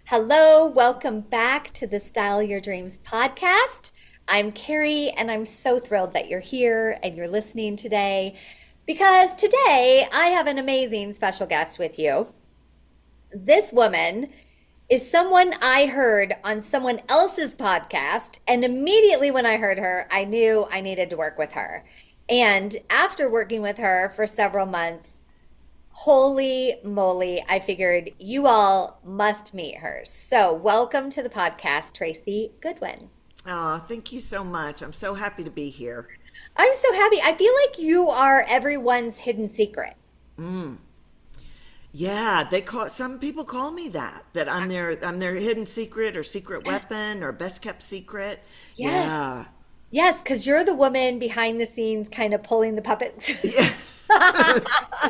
Hello, welcome back to the Style Your Dreams podcast. I'm Carrie, and I'm so thrilled that you're here and you're listening today because today I have an amazing special guest with you. This woman is someone I heard on someone else's podcast, and immediately when I heard her, I knew I needed to work with her. And after working with her for several months, holy moly, I figured you all must meet her. So, welcome to the podcast, Tracy Goodwin. Oh, thank you so much. I'm so happy to be here. I'm so happy. I feel like you are everyone's hidden secret. Yeah, some people call me that I'm their hidden secret or secret weapon or best kept secret. Yes. Yeah. Yes, because you're the woman behind the scenes kind of pulling the puppet. Yeah.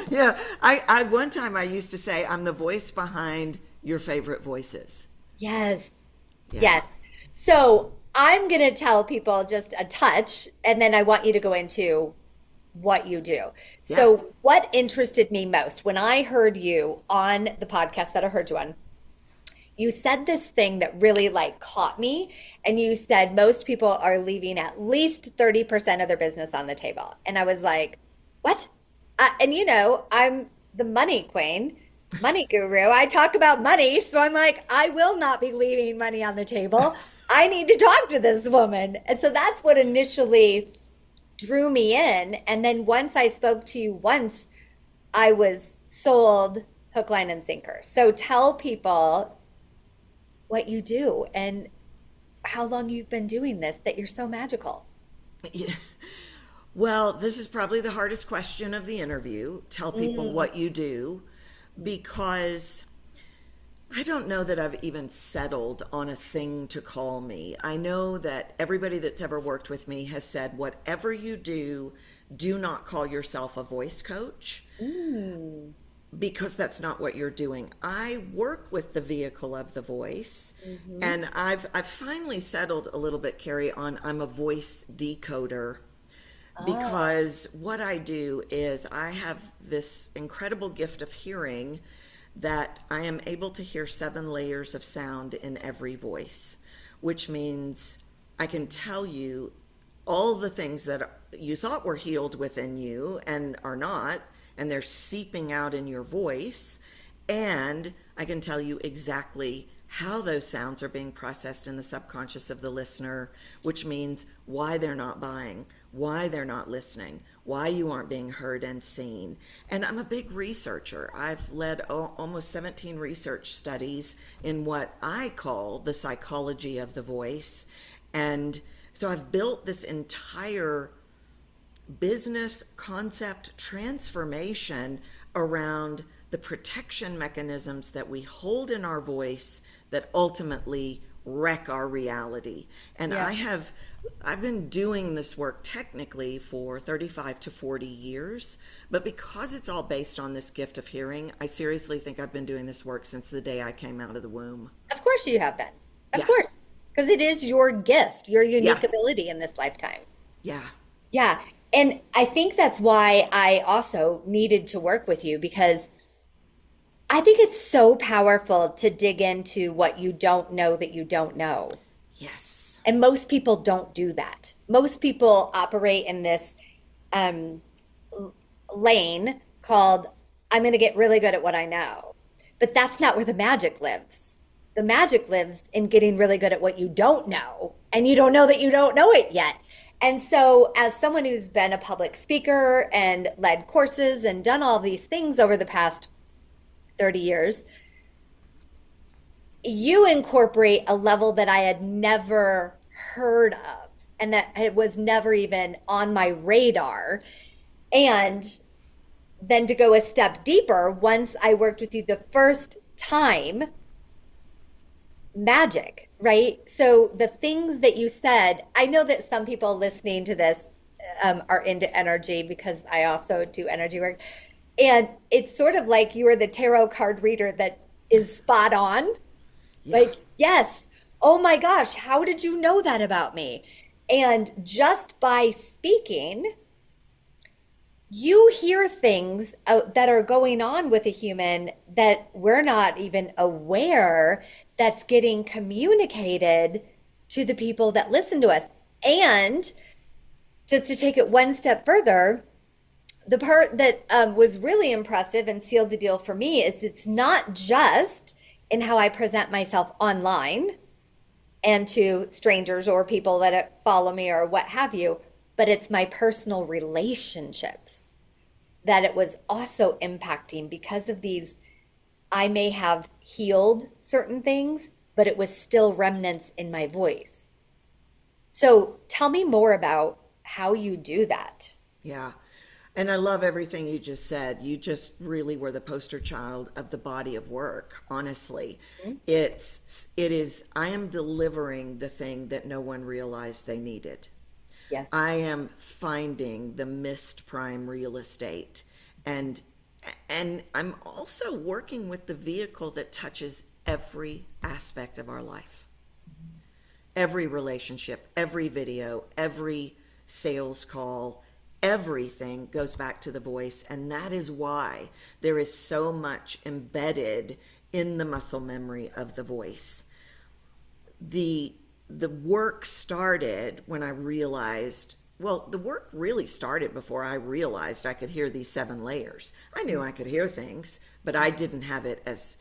Yeah. I one time I used to say I'm the voice behind your favorite voices. Yes. Yeah. Yes. So I'm going to tell people just a touch, and then I want you to go into what you do. Yeah. So, what interested me most when I heard you on the podcast that I heard you on, you said this thing that really like caught me. And you said most people are leaving at least 30% of their business on the table. And I was like, what? And I'm the money queen, money guru. I talk about money. So I'm like, I will not be leaving money on the table. I need to talk to this woman. And so that's what initially drew me in. And then once I spoke to you once, I was sold hook, line, and sinker. So tell people what you do and how long you've been doing this, that you're so magical. Yeah. Well, this is probably the hardest question of the interview. Tell people Mm. what you do, because I don't know that I've even settled on a thing to call me. I know that everybody that's ever worked with me has said, whatever you do not call yourself a voice coach, Mm. because that's not what you're doing. I work with the vehicle of the voice, Hmm. and I've finally settled a little bit, Carrie, on I'm a voice decoder, Oh, because what I do is I have this incredible gift of hearing that I am able to hear 7 layers of sound in every voice, which means I can tell you all the things that you thought were healed within you and are not, and they're seeping out in your voice. And I can tell you exactly how those sounds are being processed in the subconscious of the listener, which means why they're not buying, why they're not listening, why you aren't being heard and seen. And I'm a big researcher. I've led almost 17 research studies in what I call the psychology of the voice. And so I've built this entire business concept transformation around the protection mechanisms that we hold in our voice that ultimately wreck our reality. And yeah. I've been doing this work technically for 35 to 40 years, but because it's all based on this gift of hearing, I seriously think I've been doing this work since the day I came out of the womb. Of course you have been. Of Yeah. course. Because it is your gift, your Yeah. unique ability in this lifetime. Yeah. Yeah. And I think that's why I also needed to work with you because I think it's so powerful to dig into what you don't know that you don't know. Yes. And most people don't do that. Most people operate in this um, lane called, I'm going to get really good at what I know. But that's not where the magic lives. The magic lives in getting really good at what you don't know, and you don't know that you don't know it yet. And so, as someone who's been a public speaker and led courses and done all these things over the past 30 years, you incorporate a level that I had never heard of and that it was never even on my radar. And then to go a step deeper, once I worked with you the first time, magic, right? So the things that you said, I know that some people listening to this are into energy because I also do energy work. And it's sort of like you are the tarot card reader that is spot on. Yeah. Like, yes, oh my gosh, how did you know that about me? And just by speaking, you hear things that are going on with a human that we're not even aware that's getting communicated to the people that listen to us. And just to take it one step further, the part that was really impressive and sealed the deal for me is it's not just in how I present myself online and to strangers or people that follow me or what have you, but it's my personal relationships that it was also impacting because of these. I may have healed certain things, but it was still remnants in my voice. So tell me more about how you do that. Yeah. And I love everything you just said. You just really were the poster child of the body of work, honestly. Mhm. It is I am delivering the thing that no one realized they needed. Yes. I am finding the missed prime real estate, and I'm also working with the vehicle that touches every aspect of our life. Every relationship, every video, every sales call, everything goes back to the voice. And that is why there is so much embedded in the muscle memory of the voice. The work started when I realized, well, the work really started before I realized I could hear these 7 layers. I knew I could hear things, but I didn't have it as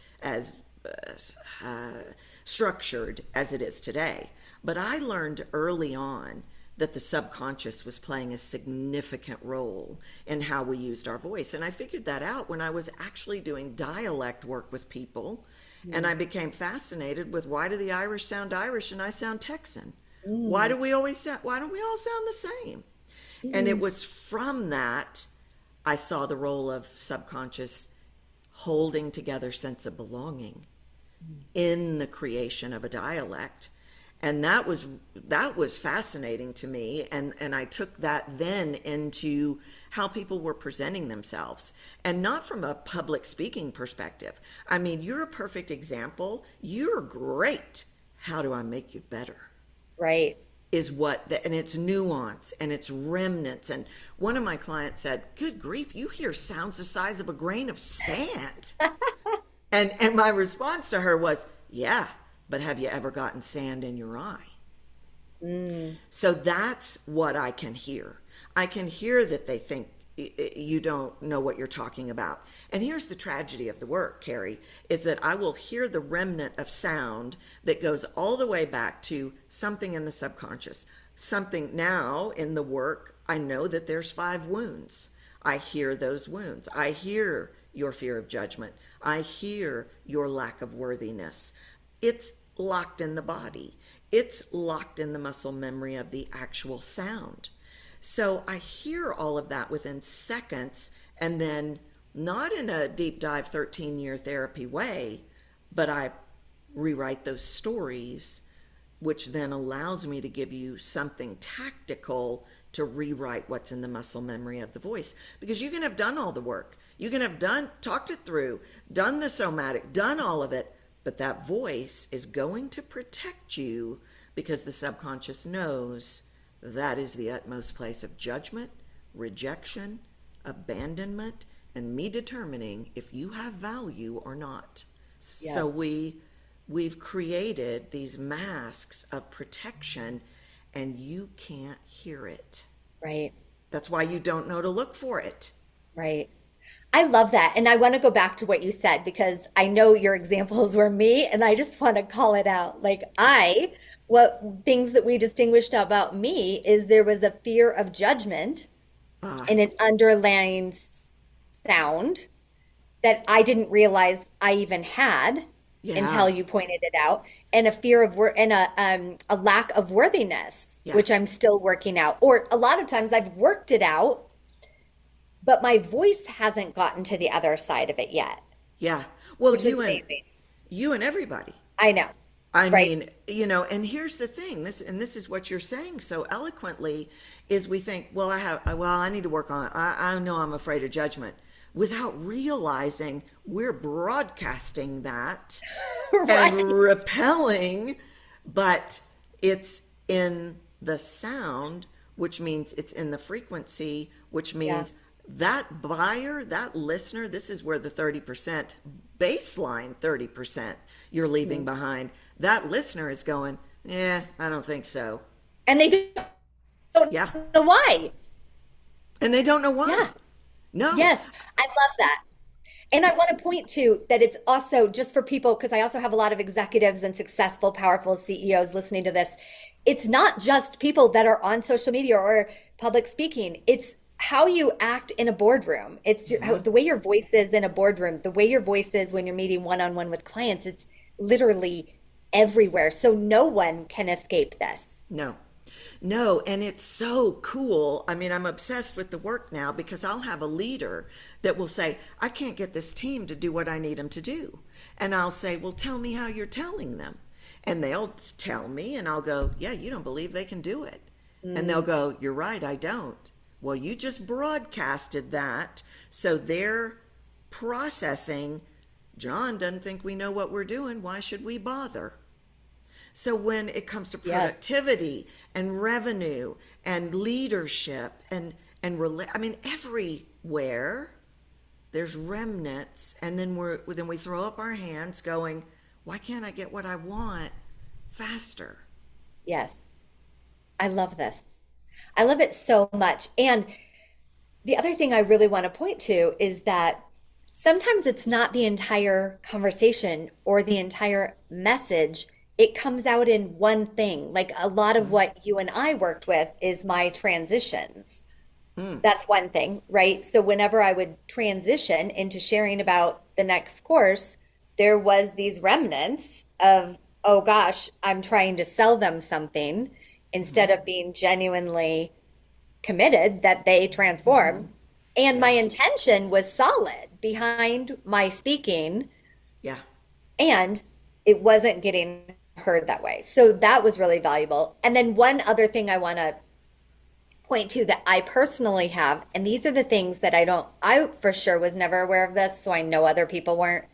uh, structured as it is today. But I learned early on that the subconscious was playing a significant role in how we used our voice. And I figured that out when I was actually doing dialect work with people. And I became fascinated with, why do the Irish sound Irish and I sound Texan? Mm. Why don't we all sound the same? And it Mm. was from that I saw the role of subconscious holding together sense of belonging in the creation of a dialect. And that was fascinating to me, and I took that then into how people were presenting themselves, and not from a public speaking perspective. I mean, you're a perfect example. You're great. How do I make you better? Right. Is what and it's nuance and it's remnants. And one of my clients said, good grief, you hear sounds the size of a grain of sand. And my response to her was, yeah, but have you ever gotten sand in your eye? Mm. So that's what I can hear. I can hear that they think you don't know what you're talking about. And here's the tragedy of the work, Carrie, is that I will hear the remnant of sound that goes all the way back to something in the subconscious. Something now in the work, I know that there's 5 wounds. I hear those wounds. I hear your fear of judgment. I hear your lack of worthiness. It's locked in the body. It's locked in the muscle memory of the actual sound. So I hear all of that within seconds, and then not in a deep dive 13-year therapy way, but I rewrite those stories, which then allows me to give you something tactical to rewrite what's in the muscle memory of the voice. Because you can have done all the work. You can have talked it through, done the somatic, done all of it, but that voice is going to protect you because the subconscious knows that is the utmost place of judgment, rejection, abandonment, and me determining if you have value or not. Yeah. So we've created these masks of protection, and you can't hear it. Right. That's why you don't know to look for it. Right. I love that. And I want to go back to what you said because I know your examples were me and I just want to call it out. What things that we distinguished about me is there was a fear of judgment Ah, and an underlying sound that I didn't realize I even had yeah, until you pointed it out, and a fear of and a lack of worthiness, yeah, which I'm still working out. Or a lot of times I've worked it out, but my voice hasn't gotten to the other side of it yet, yeah. Well, which is amazing. you and everybody. I know, I right? mean, and here's the thing, this is what you're saying so eloquently, is we think, well, I need to work on it. I know I'm afraid of judgment, without realizing we're broadcasting that and Right. repelling, but it's in the sound, which means it's in the frequency, which Yeah. means that buyer, that listener, this is where the 30% baseline 30% you're leaving Mhm. behind, that listener is going, yeah, I don't think so. And they don't Yeah. know why. And they don't know Yeah. why. No. Yes. I love that. And I want to point to that it's also just for people, because I also have a lot of executives and successful, powerful CEOs listening to this. It's not just people that are on social media or public speaking. It's how you act in a boardroom. It's Hmm. the way your voice is in a boardroom, the way your voice is when you're meeting one-on-one with clients. It's literally everywhere. So no one can escape this. No. No, and it's so cool. I mean, I'm obsessed with the work now because I'll have a leader that will say, I can't get this team to do what I need them to do. And I'll say, well, tell me how you're telling them. And they'll tell me, and I'll go, yeah, you don't believe they can do it. And they'll Mm, go, you're right, I don't. Well, you just broadcasted that. So they're processing, John doesn't think we know what we're doing. Why should we bother? So when it comes to yes. productivity and revenue and leadership I mean everywhere there's remnants, and then we throw up our hands going, why can't I get what I want faster? Yes. I love this. I love it so much. And the other thing I really want to point to is that sometimes it's not the entire conversation or the entire message. It comes out in one thing. Like a lot of what you and I worked with is my transitions. Mm, That's one thing, right? So whenever I would transition into sharing about the next course, there was these remnants of, oh gosh, I'm trying to sell them something instead of being genuinely committed that they transform. And my yeah, intention was solid behind my speaking, yeah, and it wasn't getting heard that way. So that was really valuable. And then one other thing I want to point to that I personally have, and these are the things that I for sure was never aware of this, so I know other people weren't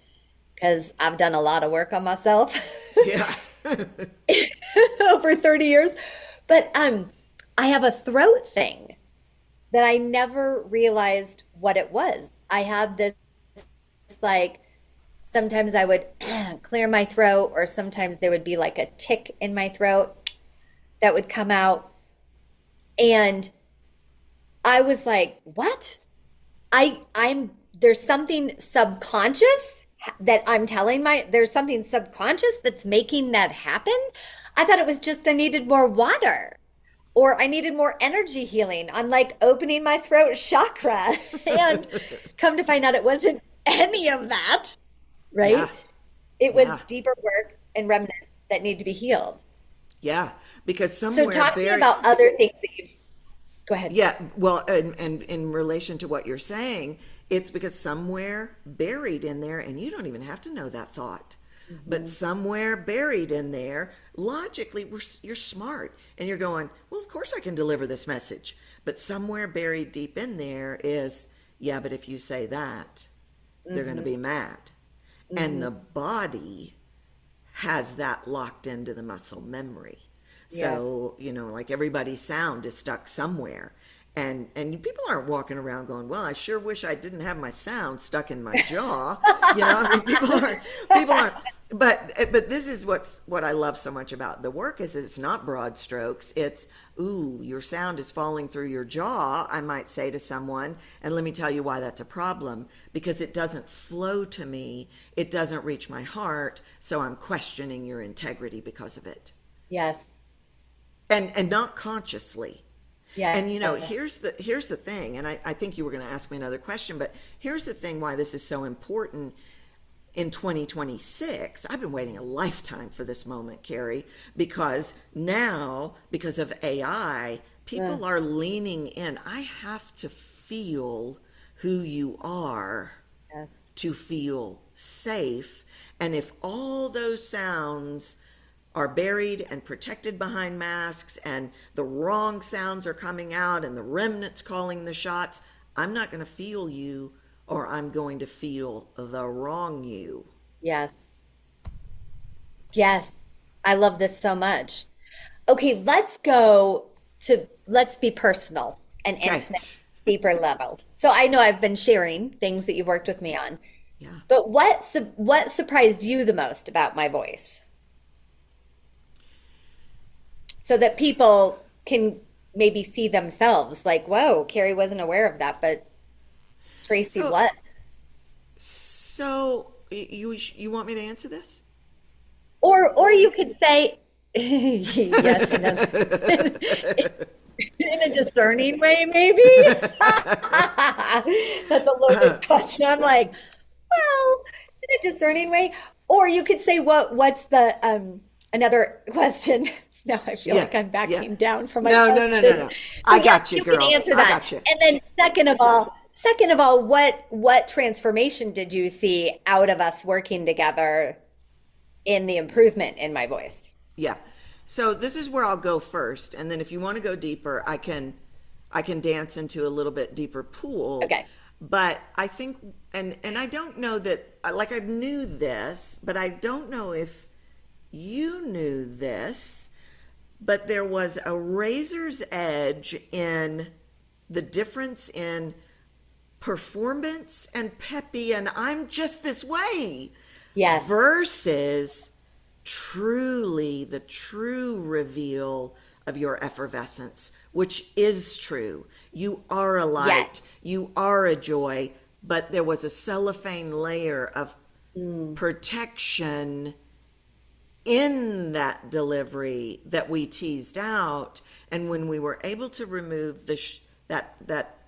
because I've done a lot of work on myself yeah. over 30 years. But I have a throat thing that I never realized what it was. I had this like sometimes I would clear my throat, or sometimes there would be like a tick in my throat that would come out. And I was like, what? I'm there's something subconscious that I'm telling there's something subconscious that's making that happen. I thought it was just I needed more water or I needed more energy healing. I'm like opening my throat chakra and come to find out it wasn't any of that, Yeah, right? It was yeah, deeper work and remnants that need to be healed. yeah, because So somewhere talk to me buried. about other things that you go ahead. Yeah, well, and in relation to what you're saying, it's because somewhere buried in there, and you don't even have to know that thought, but Mhm. somewhere buried in there, logically, you're smart, and you're going, well, of course I can deliver this message. But somewhere buried deep in there is, yeah, but if you say that, they're going to Mhm. be mad. And the Mhm. body has that locked into the muscle memory. Yeah. So, like everybody's sound is stuck somewhere. And people aren't walking around going, well, I sure wish I didn't have my sound stuck in my jaw. I mean, people aren't, but this is what I love so much about the work is it's not broad strokes. It's, ooh, your sound is falling through your jaw, I might say to someone, and let me tell you why that's a problem, because it doesn't flow to me, it doesn't reach my heart, so I'm questioning your integrity because of it. Yes. And not consciously. And Yes. here's the thing, and I think you were going to ask me another question, but here's the thing why this is so important in 2026. I've been waiting a lifetime for this moment, Carrie, because now, because of AI, Uh, people are leaning in. I have to feel who you are yes. to feel safe. And if all those sounds are buried and protected behind masks and the wrong sounds are coming out and the remnants calling the shots, I'm not going to feel you, or I'm going to feel the wrong you. Yes. Yes. I love this so much. Okay, let's be personal and Okay. intimate. Deeper level. So I know I've been sharing things that you've worked with me on, Yeah. but what surprised you the most about my voice? So that people can maybe see themselves like, whoa, Carrie wasn't aware of that, but Tracy So, was. you want me to answer this? Or you could say yes, in a discerning way, maybe. That's a loaded question. I'm like, well, in a discerning way. Or you could say what's the another question. Now I feel Yeah, like I'm yeah. backing down from my No, no, no, no, question. no. So I yes, got you, you can girl. answer I that. got you. And then second of all, what transformation did you see out of us working together in the improvement in my voice? Yeah. So this is where I'll go first, and then if you want to go deeper, I can dance into a little bit deeper pool. Okay. But I think, and I don't know that, like, I knew this, but I don't know if you knew this, but there was a razor's edge in the difference in performance and peppy and I'm just this way Yes. versus truly the true reveal of your effervescence, which is true. You are a light, Yes. you are a joy, but there was a cellophane layer of Mm. protection in that delivery that we teased out. And when we were able to remove that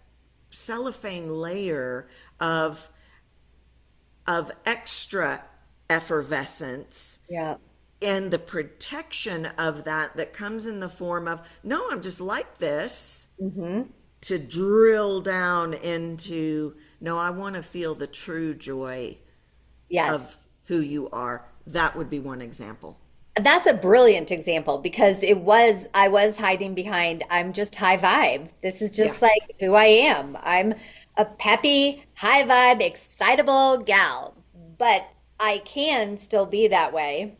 cellophane layer of extra effervescence Yeah. and the protection of that comes in the form of, no, I'm just like this, Hmm. to drill down into, no, I want to feel the true joy Yes. of who you are. That would be one example. That's a brilliant example because I was hiding behind, I'm just high vibe. This is Yeah. just like who I am. I'm a peppy, high vibe, excitable gal, but I can still be that way,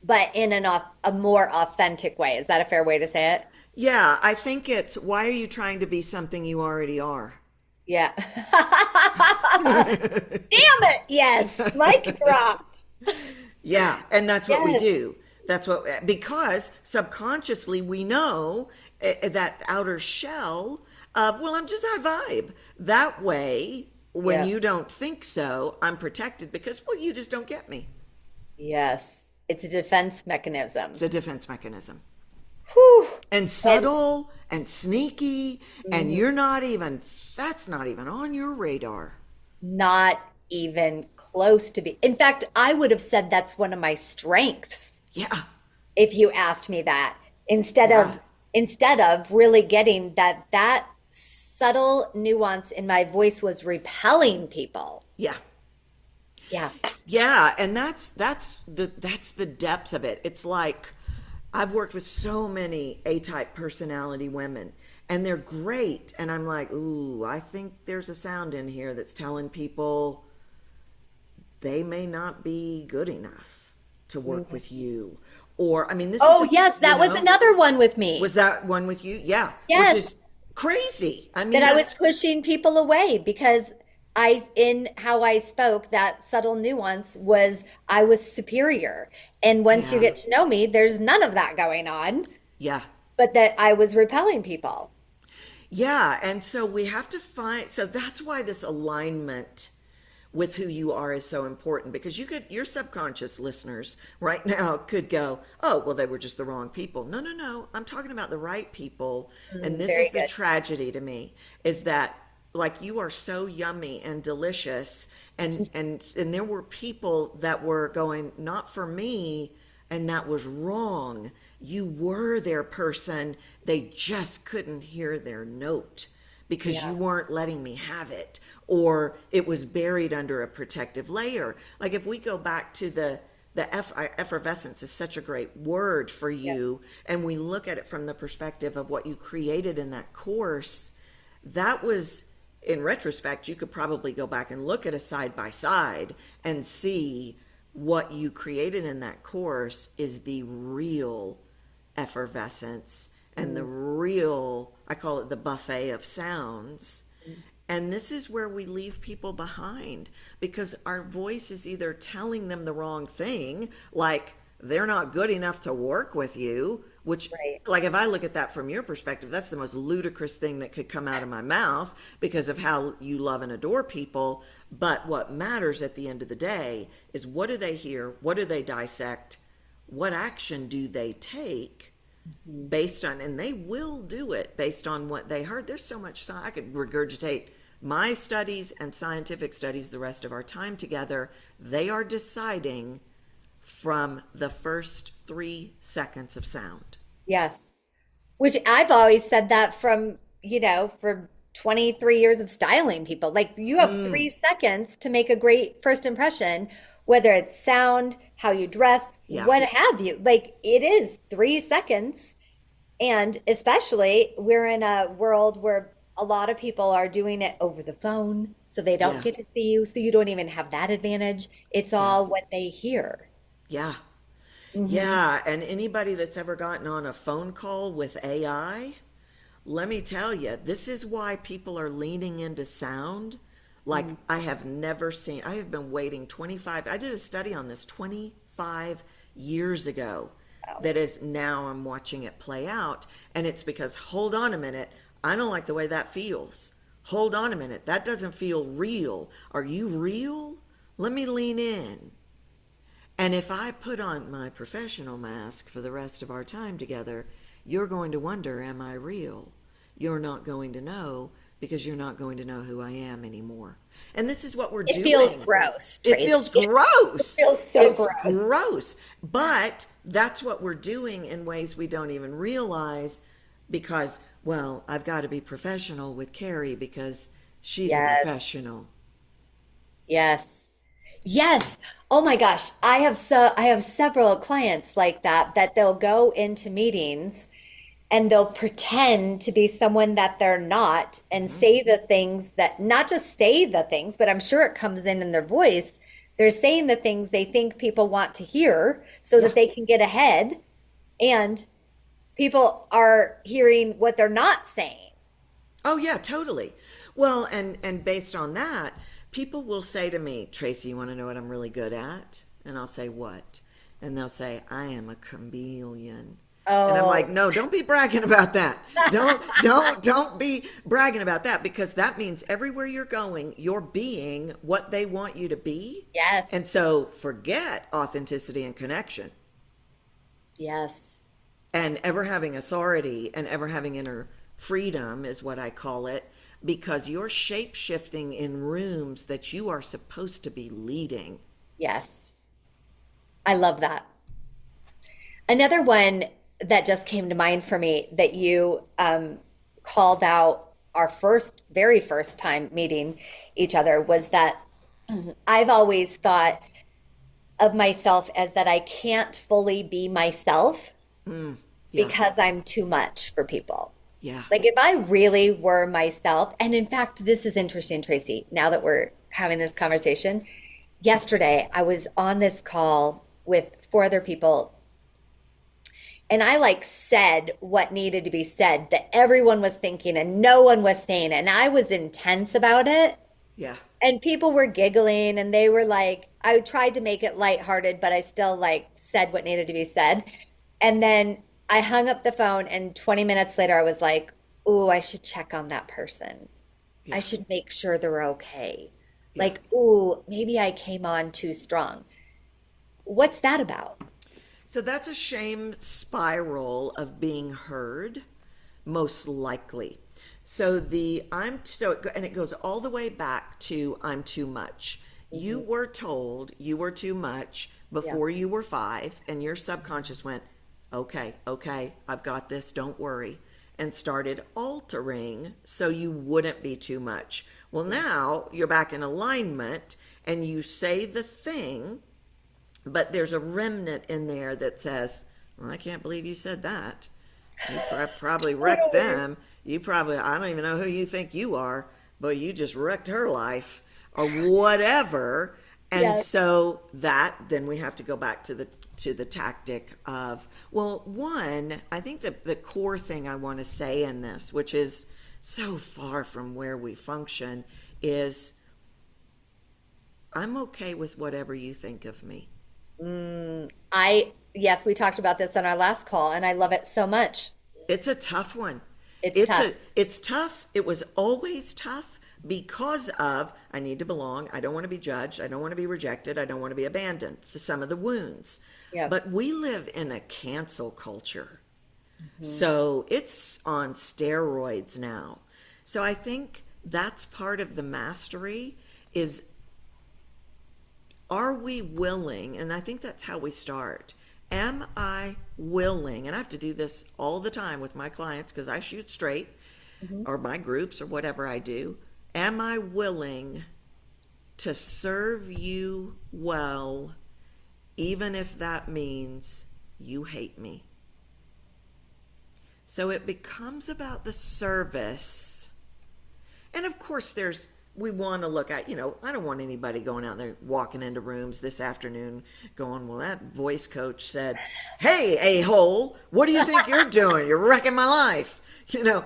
but in a more authentic way. Is that a fair way to say it? Yeah, I think it's, why are you trying to be something you already are? Yeah. Damn it. Yes. Mic drop. Yeah, and that's what we Yes. do. That's what, because subconsciously we know that outer shell of, well, I'm just high vibe. That way, when Yeah. you don't think so, I'm protected because, well, you just don't get me. Yes. It's a defense It's mechanism. a defense mechanism. Whew. And And subtle and sneaky, and mhm, you're not even, that's not even on your radar. not even close to be. In fact, I would have said that's one of my strengths Yeah, if you asked me that. Instead yeah, of instead of really getting that subtle nuance in my voice was repelling people. yeah. Yeah. Yeah, and that's the depth of it. It's like I've worked with so many A-type personality women and they're great and I'm like, "Ooh, I think there's a sound in here that's telling people they may not be good enough to work Mhm. with you." Or I mean, this is Oh, a, yes, that was another one with was me. that one with you? Yeah, which Yes, is crazy. I that mean, I was that's pushing people away because in how I spoke, that subtle nuance was I was superior. And once you yeah. get to know me, there's none of that going on, Yeah. but that I was repelling people. Yeah, and so we have to find, so that's why this alignment with who you are is so important because your subconscious listeners right now could go, oh, well, they were just the wrong people. No, no, no. I'm talking about the right people. And Mm, this very is the good. tragedy to me is that like you are so yummy and delicious and there were people that were going, not for me, and that was wrong. You were their person. They just couldn't hear their note because you Yeah. weren't letting me have it or it was buried under a protective layer. Like if we go back to effervescence is such a great word for Yeah. you and we look at it from the perspective of what you created in that course, that was, in retrospect, you could probably go back and look at a side by side and see what you created in that course is the real effervescence and the real, I call it the buffet of sounds. And this is where we leave people behind because our voice is either telling them the wrong thing, like they're not good enough to work with you, which, Right. like, if I look at that from your perspective, that's the most ludicrous thing that could come out of my mouth because of how you love and adore people. But what matters at the end of the day is what do they hear? What do they dissect? What action do they take? Based on, and they will do it based on what they heard. There's so much, I could regurgitate my studies and scientific studies the rest of our time together. They are deciding from the first 3 seconds of sound. Yes. Which I've always said that from, for 23 years of styling people. Like you have 3 seconds to make a great first impression, whether it's sound, how you dress, Yeah. what have you. Like it is 3 seconds. And especially we're in a world where a lot of people are doing it over the phone, so they don't Yeah. get to see you. So you don't even have that advantage. It's Yeah. all what they hear. Yeah. Hmm. Yeah. And anybody that's ever gotten on a phone call with AI, let me tell you, this is why people are leaning into sound. Like I have never seen, I have been waiting 25, I did a study on this 25 years ago Wow. that is now I'm watching it play out. And it's because, hold on a minute, I don't like the way that feels. Hold on a minute, that doesn't feel real. Are you real? Let me lean in. And if I put on my professional mask for the rest of our time together, you're going to wonder, am I real? You're not going to know because you're not going to know who I am anymore. And this is what we're It feels doing. gross, It Tracy. feels It gross. feels so It's gross. gross. But that's what we're doing in ways we don't even realize because, well, I've got to be professional with Carrie because she's a Yes. professional. Yes. Yes. Oh my gosh. I have several clients like that they'll go into meetings and they'll pretend to be someone that they're not and Hmm. say the things that not just say the things, but I'm sure it comes in their voice. They're saying the things they think people want to hear so Yeah. that they can get ahead, and people are hearing what they're not saying. Oh yeah, totally. Well, and based on that, people will say to me, Tracy, you want to know what I'm really good at? And I'll say, what? And they'll say, I am a chameleon. And I'm like, Oh, no, don't be bragging about that. Don't be bragging about that because that means everywhere you're going, you're being what they want you to be. yes. And so forget authenticity and connection Yes. and ever having authority and ever having inner freedom is what I call it because you're shape shifting in rooms that you are supposed to be leading. Yes. I love that. Another one that just came to mind for me that you called out our very first time meeting each other was that I've always thought of myself as that I can't fully be myself Yeah, because I'm too much for people. yeah, Like if I really were myself, and in fact, this is interesting, Tracy, now that we're having this conversation. Yesterday, I was on this call with four other people, and I like said what needed to be said that everyone was thinking and no one was saying it. And I was intense about it. yeah, And people were giggling and they were like, I tried to make it lighthearted, but I still like said what needed to be said. And then I hung up the phone and 20 minutes later I was like, "Ooh, I should check on that person. I yeah, should make sure they're okay." yeah. Like, "Ooh, maybe I came on too strong." What's that about? So that's a shame spiral of being heard, most likely. So the I'm so and it goes all the way back to I'm too much. You Mhm. were told you were too much Yeah. before you were 5 and your subconscious went, "Okay, okay, I've got this, don't worry." And started altering so you wouldn't be too much. Well, now you're back in alignment and you say the thing but there's a remnant in there that says, well, I can't believe you said that. You probably wrecked Totally. them. You probably, I don't even know who you think you are, but you just wrecked her life or whatever. And Yes. so that, then we have to go back to the to the tactic of, well, one, I think that the core thing I want to say in this, which is so far from where we function, is I'm okay with whatever you think of me. Yes, we talked about this on our last call, and I love it so much. It's a tough one. It's tough. It's tough. It was always tough because of I need to belong. I don't want to be judged. I don't want to be rejected. I don't want to be abandoned. Some of the wounds. Yeah. But we live in a cancel culture. So it's on steroids now. So I think that's part of the mastery is, are we willing? And I think that's how we start. Am I willing? And I have to do this all the time with my clients because I shoot straight, or my groups or whatever I do. Am I willing to serve you well, even if that means you hate me? So it becomes about the service. And of course, we want to look at, I don't want anybody going out there walking into rooms this afternoon going, well, that voice coach said, hey, a-hole, what do you think you're doing? You're wrecking my life. No.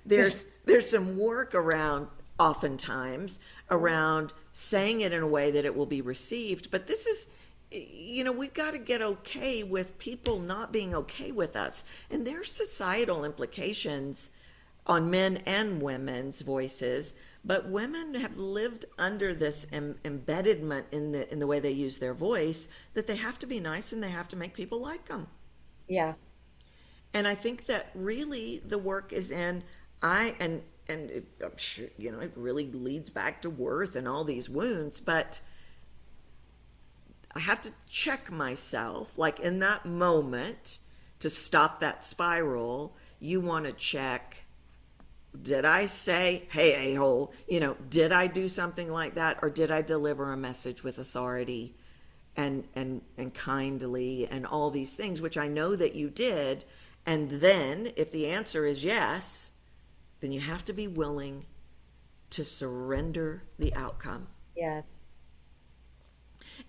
There's some work around, oftentimes, around saying it in a way that it will be received. But this is, we've got to get okay with people not being okay with us. And there's societal implications on men and women's voices, but women have lived under this embeddedment in the way they use their voice, that they have to be nice and they have to make people like them. Yeah. And I think that really the work is in I'm sure, it really leads back to worth and all these wounds, but I have to check myself, like in that moment, to stop that spiral. You want to check, did I say, hey, a-hole, did I do something like that? Or did I deliver a message with authority and kindly and all these things, which I know that you did. And then if the answer is yes, then you have to be willing to surrender the outcome. Yes.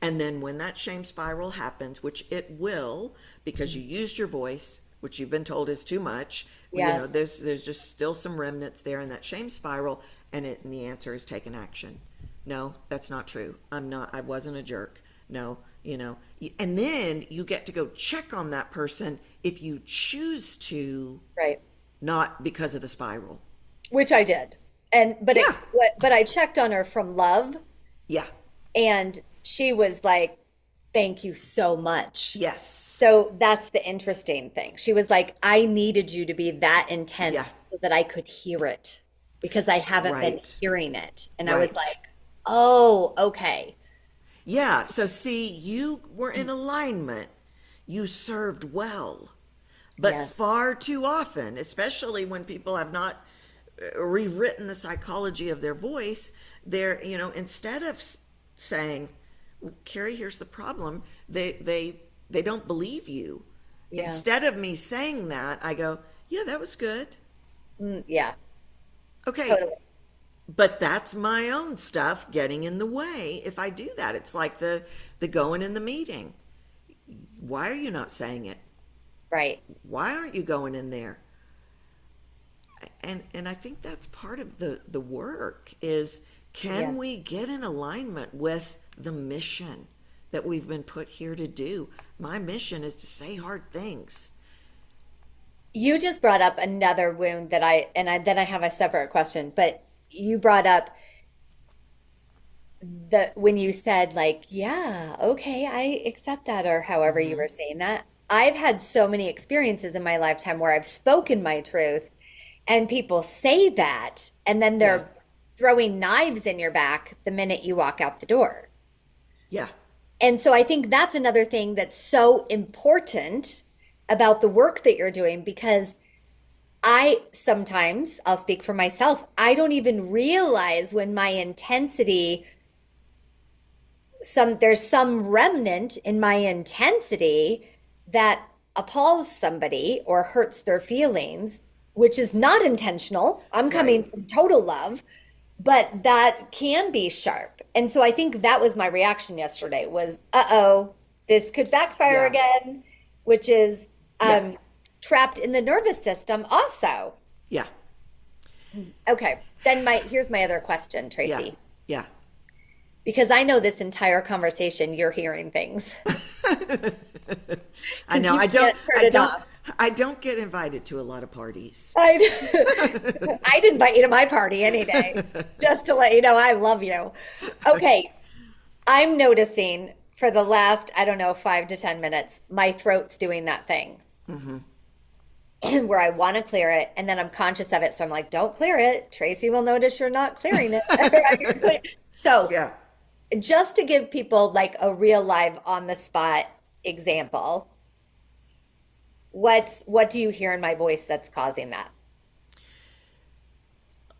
And then when that shame spiral happens, which it will, because you used your voice, which you've been told is too much, Yes. there's just still some remnants there in that shame spiral, and the answer is take an action. No, that's not true. I wasn't a jerk. No, and then you get to go check on that person if you choose to, Right. not because of the spiral. Which I did. But Yeah. but I checked on her from love, Yeah. and she was like, thank you so much. Yes. So that's the interesting thing. She was like, I needed you to be that intense Yeah. so that I could hear it because I haven't been Right. hearing it. And I was Right. like, oh, okay. Yeah. So see, you were in alignment. You served well. But Yes. far too often, especially when people have not rewritten the psychology of their voice, they're, instead of saying, Carrie, here's the problem, they don't believe you. Yeah. Instead of me saying that, I go, yeah, that was good. Yeah. Okay. Totally. But that's my own stuff getting in the way if I do that. It's like the going in the meeting. Why are you not saying it? Right. Why aren't you going in there? And I think that's part of the work is, can Yeah. we get in alignment with the mission that we've been put here to do? My mission is to say hard things. You just brought up another wound that then I have a separate question, but you brought up when you said like, yeah, okay, I accept that, or however you were saying that. I've had so many experiences in my lifetime where I've spoken my truth and people say that, and then Yeah. they're throwing knives in your back the minute you walk out the door. Yeah. And so I think that's another thing that's so important about the work that you're doing, because I'll speak for myself, I don't even realize when my intensity, there's some remnant in my intensity that appalls somebody or hurts their feelings, which is not intentional. I'm coming Right. from total love, but that can be sharp. And so I think that was my reaction yesterday was, uh-oh, this could backfire Yeah. again, which is Yeah. trapped in the nervous system also. Yeah. Okay, then here's my other question, Yeah. Tracy. Yeah. Because I know this entire conversation, you're hearing things I because know. you can't turn it off. I don't get invited to a lot of parties. I'd invite you to my party any day, just to let you know I love you. Okay, I'm noticing for the last, I don't know, 5 to 10 minutes, my throat's doing that thing where I want to clear it and then I'm conscious of it. So I'm like, don't clear it. Tracy will notice you're not clearing it. So Yeah. just to give people like a real live on the spot example, what do you hear in my voice that's causing that?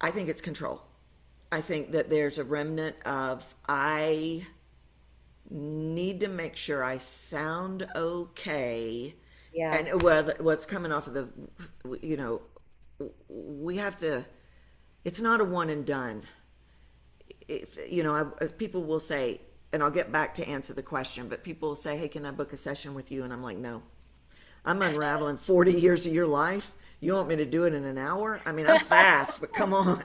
I think it's control. I think that there's a remnant of I need to make sure I sound okay. Yeah. And well, what's coming off of the, you know, we have to, it's not a one and done. People will say, and I'll get back to answer the question, but people will say, hey, can I book a session with you? And I'm like, no, I'm unraveling 40 years of your life. You want me to do it in an hour? I mean, I'm fast, but come on,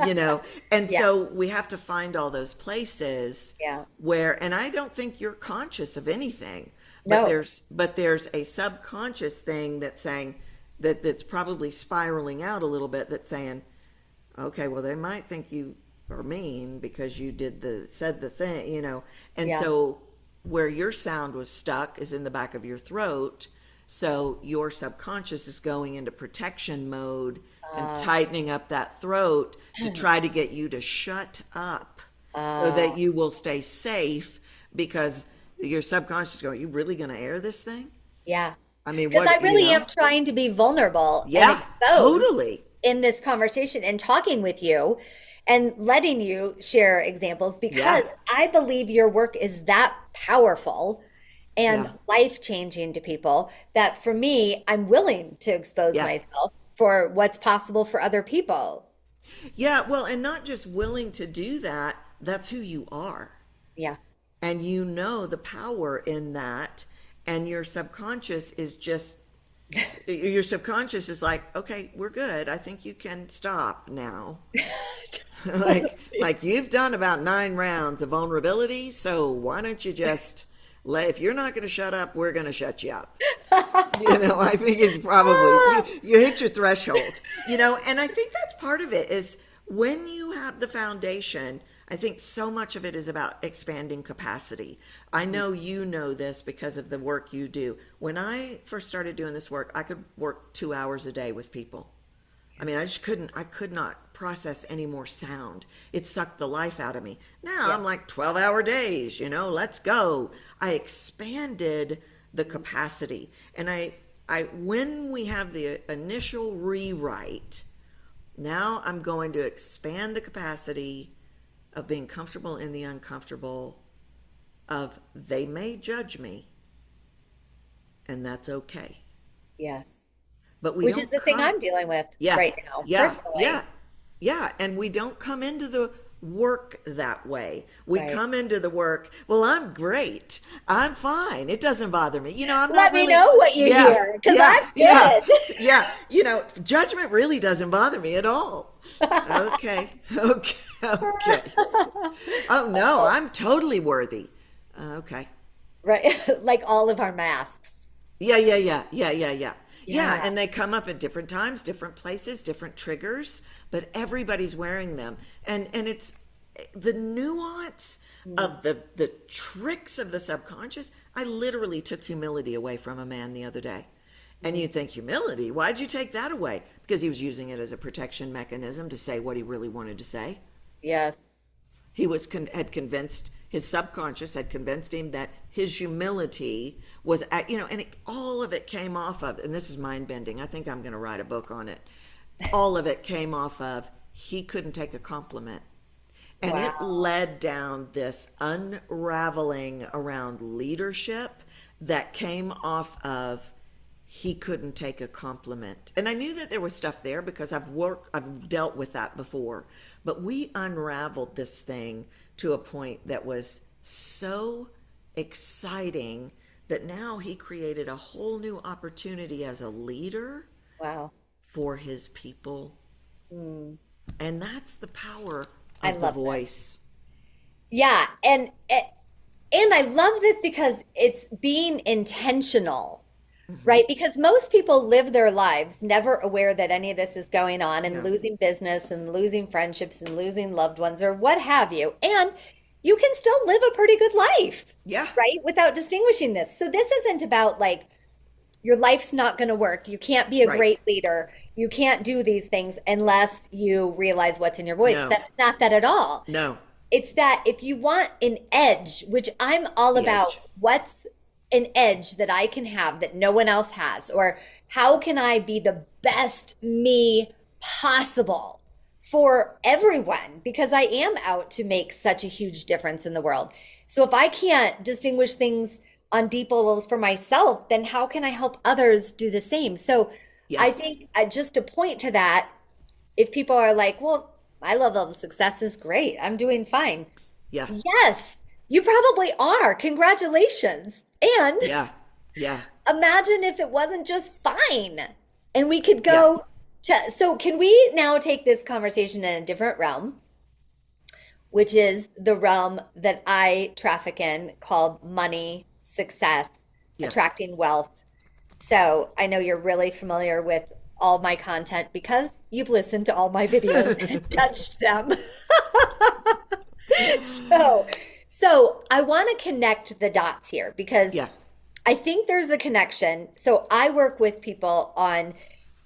you know? And Yeah. so we have to find all those places Yeah. where, and I don't think you're conscious of anything, but No. there's a subconscious thing that's saying that's probably spiraling out a little bit that's saying, okay, well, they might think you are mean because you said the thing, you know? And Yeah. so where your sound was stuck is in the back of your throat. So your subconscious is going into protection mode and tightening up that throat to try to get you to shut up so Uh, that you will stay safe because your subconscious is going, you really going to air this thing? yeah. I mean, Because I what, you really am know? trying to be vulnerable and Yeah, exposed totally. in this conversation and talking with you and letting you share examples Yeah, because I believe your work is that powerful and yeah, life-changing to people that for me, I'm willing to expose yeah. myself for what's possible for other people. Yeah, well, and not just willing to do that, that's who you are. Yeah. And you know the power in that. And your subconscious is like, okay, we're good. I think you can stop now. Like you've done about 9 rounds of vulnerability, so why don't you just if you're not going to shut up, we're going to shut you up. I think it's probably you hit your threshold. And I think that's part of it is when you have the foundation. I think so much of it is about expanding capacity. I know you know this because of the work you do. When I first started doing this work, I could work 2 hours a day with people. I mean, I could not process any more sound. It sucked the life out of me. Now Yeah. I'm like 12-hour days, let's go. I expanded the capacity. And when we have the initial rewrite, now I'm going to expand the capacity of being comfortable in the uncomfortable, of they may judge me, and that's okay. Yes. But we Which is don't the thing come. I'm dealing with Yeah, right now, yeah, yeah, personally. yeah. And we don't come into the work that way. We Right. come into the work, well, I'm great. I'm fine. It doesn't bother me. I'm not Let me really, know what you yeah, hear because yeah, I'm yeah, good. yeah. Judgment really doesn't bother me at all. Okay, okay, okay. Oh, no, I'm totally worthy. Okay. Right. Like all of our masks. Yeah, yeah, yeah, yeah, yeah, yeah. Yeah, Yeah. and they come up at different times, different places, different triggers, but everybody's wearing them. And it's the nuance Mm. of the tricks of the subconscious. I literally took humility away from a man the other day. And Mm. you'd think, humility? Why'd you take that away? Because he was using it as a protection mechanism to say what he really wanted to say. Yes. He had convinced his subconscious had convinced him that his humility was and all of it came off of, and this is mind bending, I think I'm going to write a book on it. All of it came off of he couldn't take a compliment, and it Wow. led down this unraveling around leadership that came off of he couldn't take a compliment. And I knew that there was stuff there because I've dealt with that before. But we unraveled this thing to a point that was so exciting that now he created a whole new opportunity as a leader Wow. for his people. Mm. And that's the power I of the love this. voice. Yeah, and I love this because it's being intentional, Hmm. right? Because most people live their lives never aware that any of this is going on and Yeah. losing business and losing friendships and losing loved ones or what have you. And you can still live a pretty good life, Yeah. right? Without distinguishing this. So this isn't about like your life's not going to work. You can't be a Right. great leader. You can't do these things unless you realize what's in your voice. No. That's not that at all. No. It's that if you want an edge, which I'm all The about, edge. what's an edge that I can have that no one else has? Or how can I be the best me possible for everyone? Because I am out to make such a huge difference in the world. So if I can't distinguish things on deep levels for myself, then how can I help others do the same? So Yeah. I think just to point to that, if people are like, well, my level of success is great, I'm doing fine. Yeah. Yes, you probably are. Congratulations. And Yeah. Yeah. imagine if it wasn't just fine and we could Yeah. go to. So, can we now take this conversation in a different realm, which is the realm that I traffic in called money, success, Yeah. attracting wealth? So I know you're really familiar with all my content because you've listened to all my videos and touched them. So, so I want to connect the dots here because Yeah. I think there's a connection. So I work with people on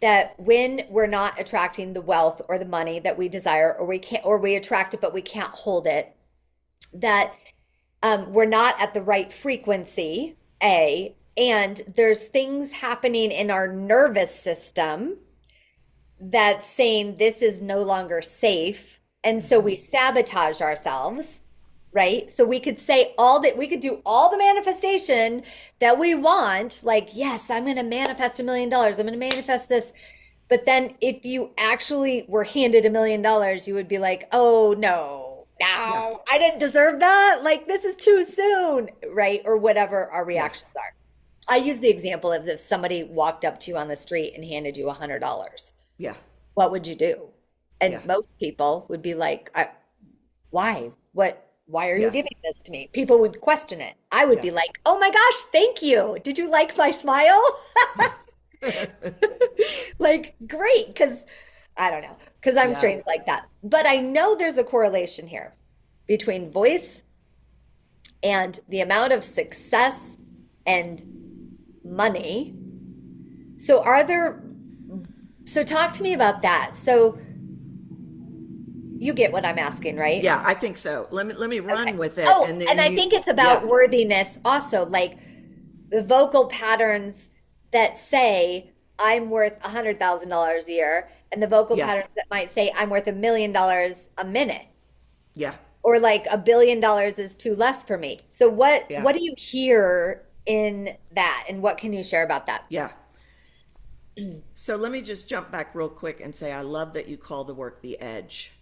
that when we're not attracting the wealth or the money that we desire, or we can't, or we attract it, but we can't hold it, that we're not at the right frequency, and there's things happening in our nervous system that's saying this is no longer safe. And so Hmm. we sabotage ourselves, right? So we could say all that, we could do all the manifestation that we want, like, yes, I'm going to manifest $1 million. I'm going to manifest this. But then if you actually were handed $1 million, you would be like, oh no, Yeah. no, I didn't deserve that. Like, this is too soon, right? Or whatever our Yeah. reactions are. I use the example of if somebody walked up to you on the street and handed you $100, Yeah. what would you do? Yeah. And most people would be like, why? Why are you Yeah. giving this to me? People would question it. I would Yeah. be like, oh my gosh, thank you. Did you like my smile? Like, great, because I don't know, because I'm Yeah. strange like that. But I know there's a correlation here between voice and the amount of success and money. So so talk to me about that. So you get what I'm asking, right? Yeah, I think so. Let me run Okay. with it, Oh, and and then I you. think it's Yeah. about worthiness also, like the vocal patterns that say I'm worth $100,000 a year, and the vocal Yeah. patterns that might say I'm worth $1 million a minute, Yeah. or like $1 billion is too less for me. So Yeah. what do you hear in that, and what can you share about that? Yeah. So let me just jump back real quick and say I love that you call the work the edge,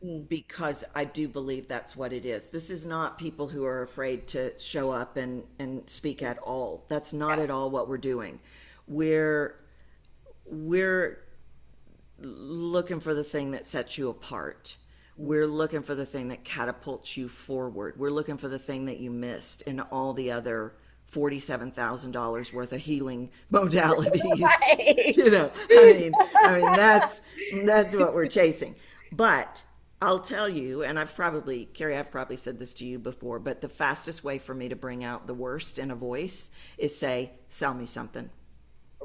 Mm, because I do believe that's what it is. This is not people who are afraid to show up and speak at all. That's not yeah. at all what we're doing. We're looking for the thing that sets you apart. Mm. We're looking for the thing that catapults you forward. We're looking for the thing that you missed in all the other $47,000 worth of healing modalities. Right. You know, I mean that's what we're chasing. But I'll tell you, and Carrie, I've probably said this to you before, but the fastest way for me to bring out the worst in a voice is say, sell me something.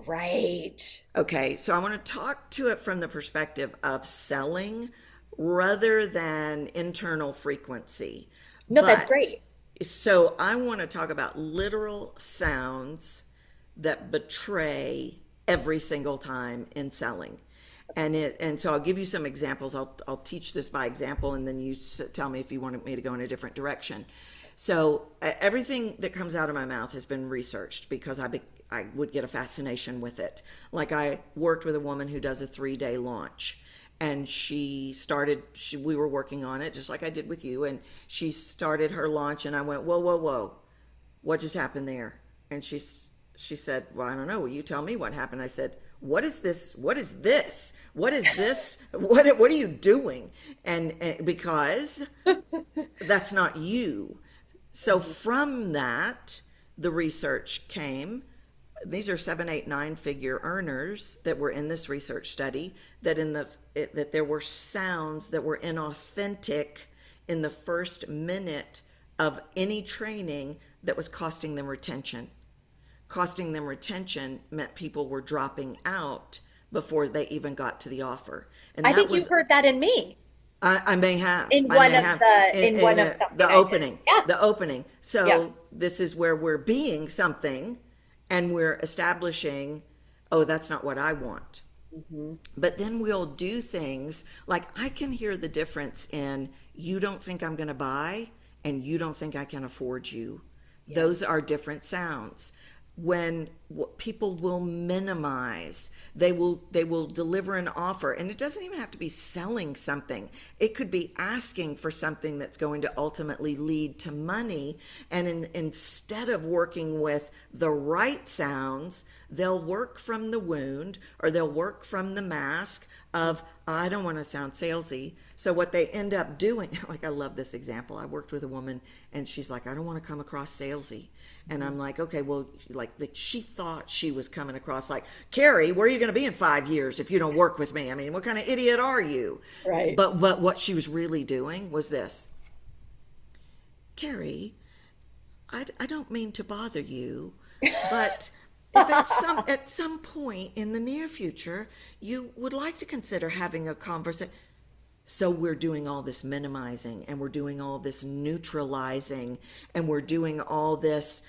Right. Okay, so I want to talk to it from the perspective of selling rather than internal frequency. No, that's But great. so I want to talk about literal sounds that betray every single time in selling. And so I'll give you some examples. I'll teach this by example, and then you tell me if you want me to go in a different direction. So everything that comes out of my mouth has been researched because I would get a fascination with it. Like I worked with a woman who does a 3-day launch, and we were working on it just like I did with you, and she started her launch, and I went, whoa, whoa, whoa, what just happened there? And she said, well, I don't know. Will you tell me what happened? I said, what is this? What is this? What is this? What are you doing? And because that's not you. So from that, the research came. These are 7, 8, 9 figure earners that were in this research study, that that there were sounds that were inauthentic in the first minute of any training that was costing them retention. Costing them retention meant people were dropping out before they even got to the offer. And I that think you was, heard that in me I may have. in I one may of have the in one of something the I did. opening. Yeah. The opening. Yeah. So this is where we're being something, and we're establishing, oh, that's not what I want. But then we'll do things like, I can hear the difference in, you don't think I'm going to buy, and you don't think I can afford you. Those are different sounds. When people will minimize, they will deliver an offer, and it doesn't even have to be selling something. It could be asking for something that's going to ultimately lead to money. And instead of working with the right sounds, they'll work from the wound, or they'll work from the mask of, I don't want to sound salesy. So what they end up doing, like, I love this example. I worked with a woman, and she's like, I don't want to come across salesy. And I'm like, okay, well, like, she thought she was coming across like, Carrie, where are you going to be in 5 years if you don't work with me? I mean, what kind of idiot are you? Right. But what she was really doing was this: Carrie, I don't mean to bother you, but if at some point in the near future you would like to consider having a conversation. So we're doing all this minimizing, and we're doing all this neutralizing, and we're doing all this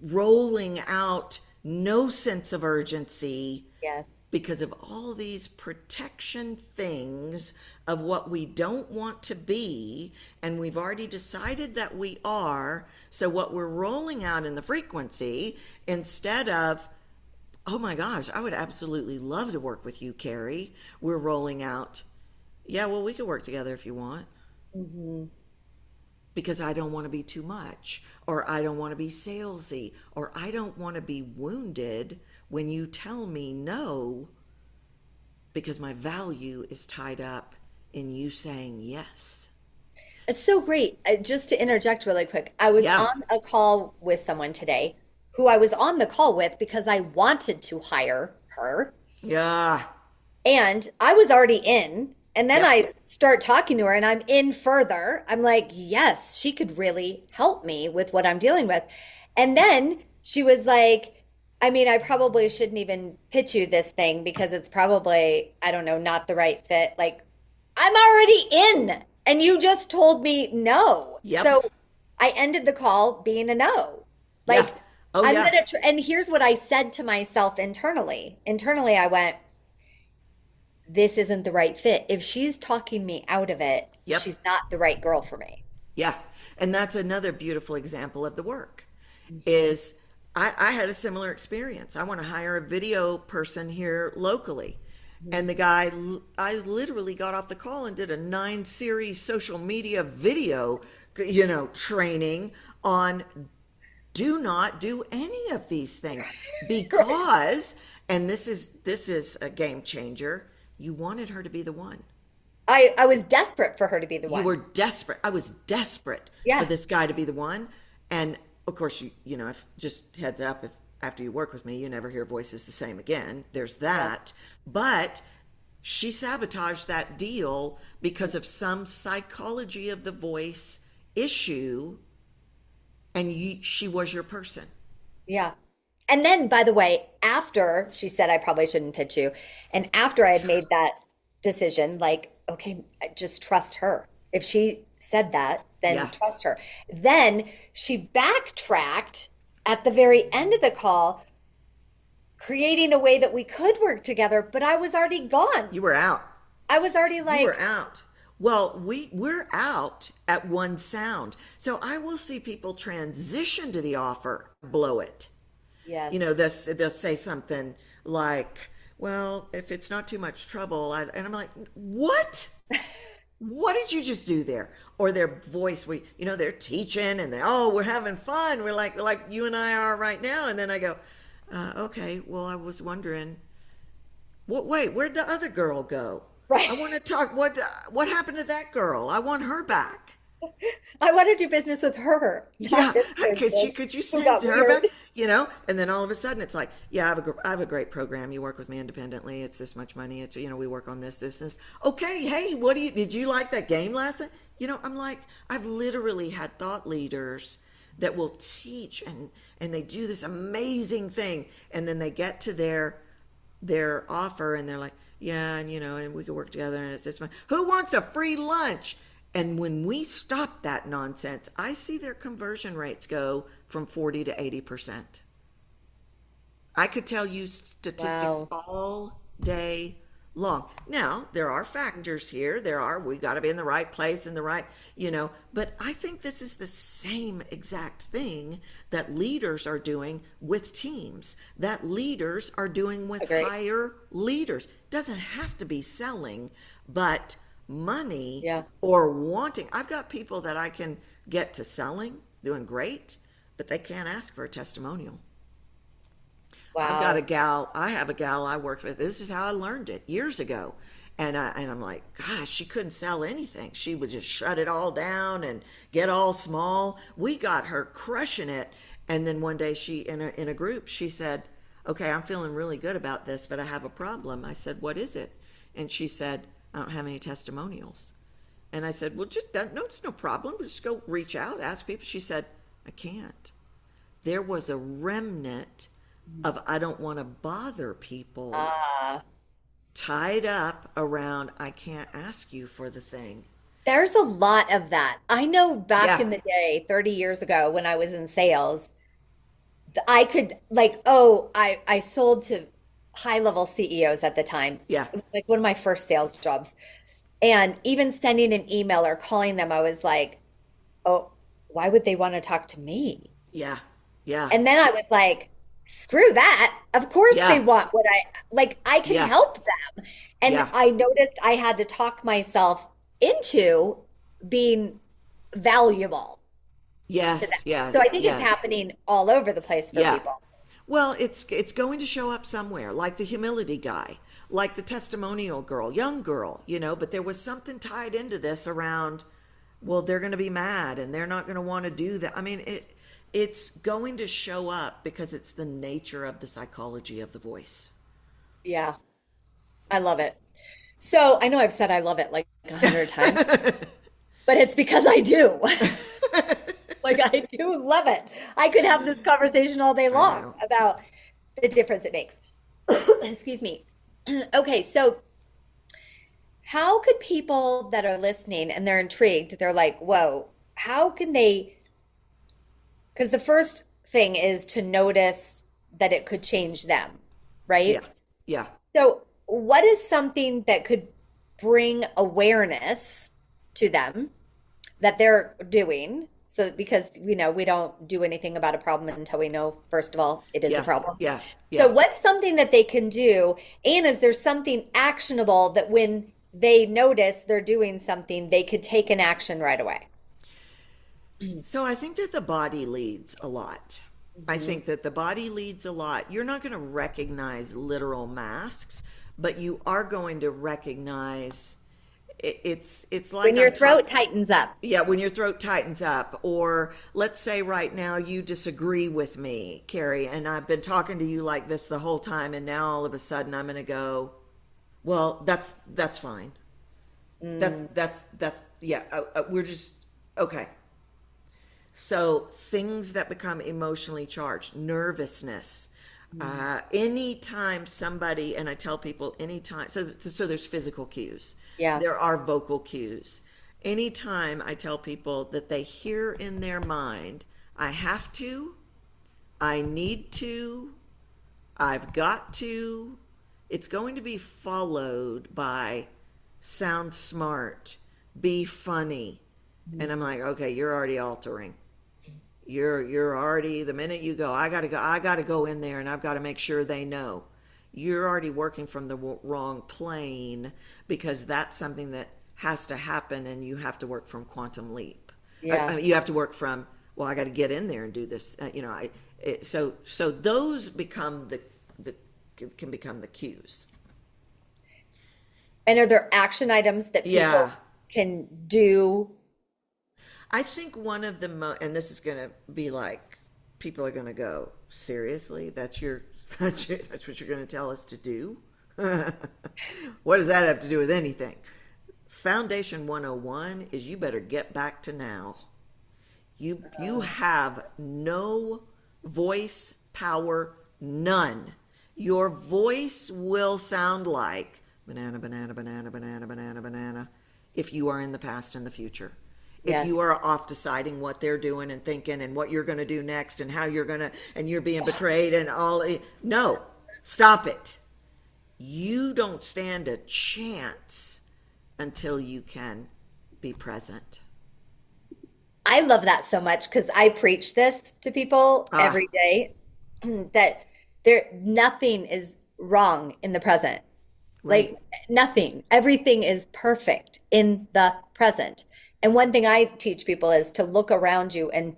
rolling out, no sense of urgency, Yes. because of all these protection things of what we don't want to be, and we've already decided that we are. So what we're rolling out in the frequency, instead of, oh my gosh, I would absolutely love to work with you, Carrie, we're rolling out, yeah, well, we could work together if you want. Because I don't want to be too much, or I don't want to be salesy, or I don't want to be wounded when you tell me no, because my value is tied up in you saying yes. It's so great. Just to interject really quick, I was Yeah. on a call with someone today who I was on the call with because I wanted to hire her, Yeah. and I was already in. And then Yep. I start talking to her and I'm in further. I'm like, yes, she could really help me with what I'm dealing with. And then she was like, I mean, I probably shouldn't even pitch you this thing because it's probably, I don't know, not the right fit. Like, I'm already in, and you just told me no. Yep. So I ended the call being a no. Yeah. Like, Oh, I'm yeah. gonna tr and here's what I said to myself internally. Internally, I went, this isn't the right fit. If she's talking me out of it, Yep. she's not the right girl for me. Yeah. And that's another beautiful example of the work is, I had a similar experience. I want to hire a video person here locally. And the guy, I literally got off the call and did a 9 series social media video, training on, do not do any of these things, because, and this is a game changer, you wanted her to be the one. I was desperate for her to be the You one. were desperate. I was desperate for Yeah. this guy to be the one. And of course, if just heads up, if after you work with me, you never hear voices the same again. There's that. But she sabotaged that deal because of some psychology of the voice issue, and she was your person. Yeah. And then, by the way, after she said I probably shouldn't pitch you, and after I had made that decision, like, okay, just trust her. If she said that, then Yeah. trust her. Then she backtracked at the very end of the call, creating a way that we could work together, but I was already gone. You were out. I was already You were like, out. Well, we're out at one sound. So I will see people transition to the offer, blow it. yes, They'll say something like, well, if it's not too much trouble, and I'm like, what? what did you just do there? Or their voice, they're teaching and we're having fun. We're like you and I are right now. And then I go, okay, well, I was wondering, wait, where'd the other girl go? Right. I want to talk. What happened to that girl? I want her back. I want to do business with her, not Yeah, this could you who send got her weird. back? And then all of a sudden it's like, yeah, I have a great program. You work with me independently. It's this much money. It's we work on this. Okay, hey, did you like that game last night? I'm like, I've literally had thought leaders that will teach and they do this amazing thing, and then they get to their offer and they're like, yeah, and we could work together and it's this much. Who wants a free lunch? And when we stop that nonsense, I see their conversion rates go from 40 to 80%. I could tell you statistics Wow. all day long. Now, there are factors here. We got to be in the right place in the right, but I think this is the same exact thing that leaders are doing with teams, that leaders are doing with Agree. higher leaders. Doesn't have to be selling, but money Yeah. or wanting. I've got people that I can get to selling, doing great, but they can't ask for a testimonial. Wow. I have a gal I worked with. This is how I learned it years ago. And I'm like, gosh, she couldn't sell anything. She would just shut it all down and get all small. We got her crushing it. And then one day in a group, she said, okay, I'm feeling really good about this, but I have a problem. I said, what is it? And she said, I don't have any testimonials. And I said, well, no, it's no problem. Just go reach out, ask people. She said, I can't. There was a remnant of I don't want to bother people Ah. tied up around I can't ask you for the thing. There's a lot of that. I know back Yeah, in the day, 30 years ago when I was in sales, I could like, oh, I sold to high level CEOs at the time. yeah, It was like one of my first sales jobs. And even sending an email or calling them, I was like, oh, why would they want to talk to me? yeah, yeah, And then I was like, screw that. Of course they yeah, want what I can yeah, help them. And yeah. I noticed I had to talk myself into being valuable to them. Yes, So I yes, think it's yes. happening all over the place for Yeah. people. Well, it's going to show up somewhere, like the humility guy, like the testimonial girl, young girl, but there was something tied into this around, well, they're going to be mad and they're not going to want to do that. I mean, it's going to show up because it's the nature of the psychology of the voice. Yeah, I love it. So I know I've said I love it like 100 times, but it's because I do. Like I do love it. I could have this conversation all day I long know. about the difference it makes. Excuse me. Okay, so how could people that are listening and they're intrigued, they're like, whoa, how can they? Because the first thing is to notice that it could change them, Yeah. right? Yeah. So, what is something that could bring awareness to them that they're doing? So, because we don't do anything about a problem until we know, first of all, it is a Yeah. problem. Yeah. So, Yeah. what's something that they can do? And is there something actionable that when they notice they're doing something, they could take an action right away? So I think that the body leads a lot. I Mhm. think that the body leads a lot. You're not going to recognize literal masks, but you are going to recognize it's When like your I'm throat talking. tightens up. Yeah, when your throat tightens up, or let's say right now you disagree with me, Carrie, and I've been talking to you like this the whole time, and now all of a sudden I'm going to go, well, that's fine. Mm, That's yeah. We're just okay. So things that become emotionally charged, nervousness. mm. Anytime somebody, and I tell people anytime, so there's physical cues, Yeah. there are vocal cues. Anytime I tell people that they hear in their mind, I have to, I need to, I've got to, it's going to be followed by sound smart, be funny. And I'm like, okay, you're already altering. You're already the minute you go, I gotta go in there and I've got to make sure they know. You're already working from the wrong plane because that's something that has to happen, and you have to work from quantum leap. Yeah. You have to work from, well, I got to get in there and do this. So those become the can become the cues. And are there action items that Yeah. people can do? I think one of the and this is going to be like, people are going to go, seriously? That's what you're going to tell us to do? What does that have to do with anything? Foundation 101 is you better get back to now. You have no voice power, none. Your voice will sound like banana, banana, banana, banana, banana, banana if you are in the past and the future. If Yes. you are off deciding what they're doing and thinking and what you're going to do next and how you're going to, and you're being betrayed and all, no, stop it. You don't stand a chance until you can be present. I love that so much because I preach this to people Ah, every day that nothing is wrong in the present. right. Like nothing. Everything is perfect in the present. And one thing I teach people is to look around you and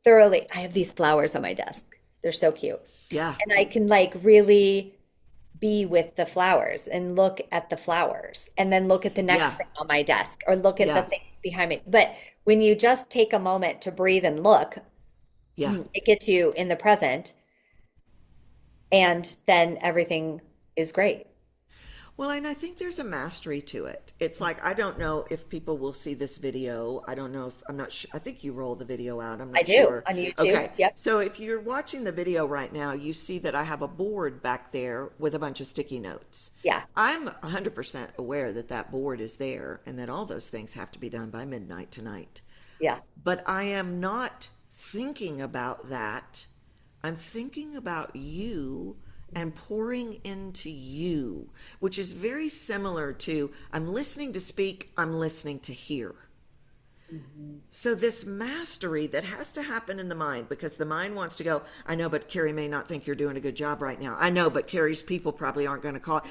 thoroughly, I have these flowers on my desk. They're so cute. Yeah. And I can like really be with the flowers and look at the flowers and then look at the next Yeah. thing on my desk or look at the Yeah. things behind me. But when you just take a moment to breathe and look, Yeah. it gets you in the present and then everything is great. Well, and I think there's a mastery to it. It's like, I don't know if people will see this video. I don't know if, I'm not sure. I think you roll the video out. I'm I not do sure. on YouTube. Okay. Yep. So if you're watching the video right now, you see that I have a board back there with a bunch of sticky notes. Yeah. I'm 100% aware that that board is there and that all those things have to be done by midnight tonight. Yeah. But I am not thinking about that. I'm thinking about you and pouring into you, which is very similar to I'm listening to speak, I'm listening to hear. So this mastery that has to happen in the mind, because the mind wants to go, I know, but Carrie may not think you're doing a good job right now. I know, but Carrie's people probably aren't going to call.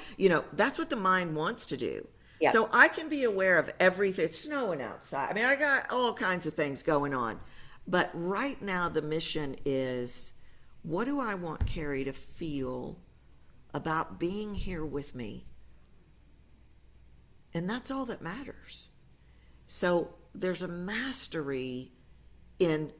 That's what the mind wants to do. Yeah. So I can be aware of everything. It's snowing outside. I mean, I got all kinds of things going on. But right now the mission is, what do I want Carrie to feel about being here with me? And that's all that matters. So there's a mastery in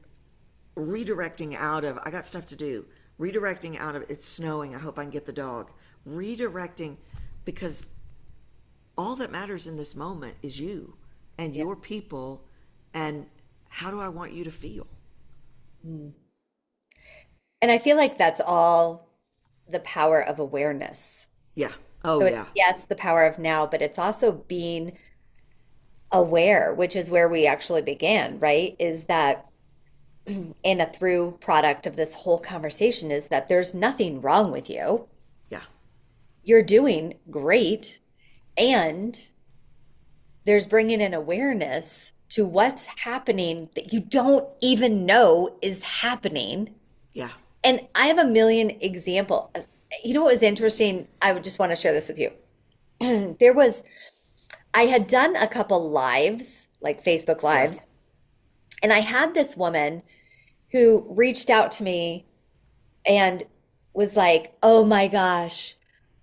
redirecting out of, I got stuff to do, redirecting out of, it's snowing, I hope I can get the dog, redirecting, because all that matters in this moment is you and your people, and how do I want you to feel? And I feel like that's all the power of awareness. Yeah. Oh So it's, yeah. yes, the power of now, but it's also being aware, which is where we actually began, right? Is that in a through product of this whole conversation is that there's nothing wrong with you. Yeah. You're doing great. And there's bringing an awareness to what's happening that you don't even know is happening. Yeah. And I have a million examples. You know what was interesting? I would just want to share this with you. I had done a couple lives, like Facebook Yeah. lives, and I had this woman who reached out to me and was like, oh my gosh,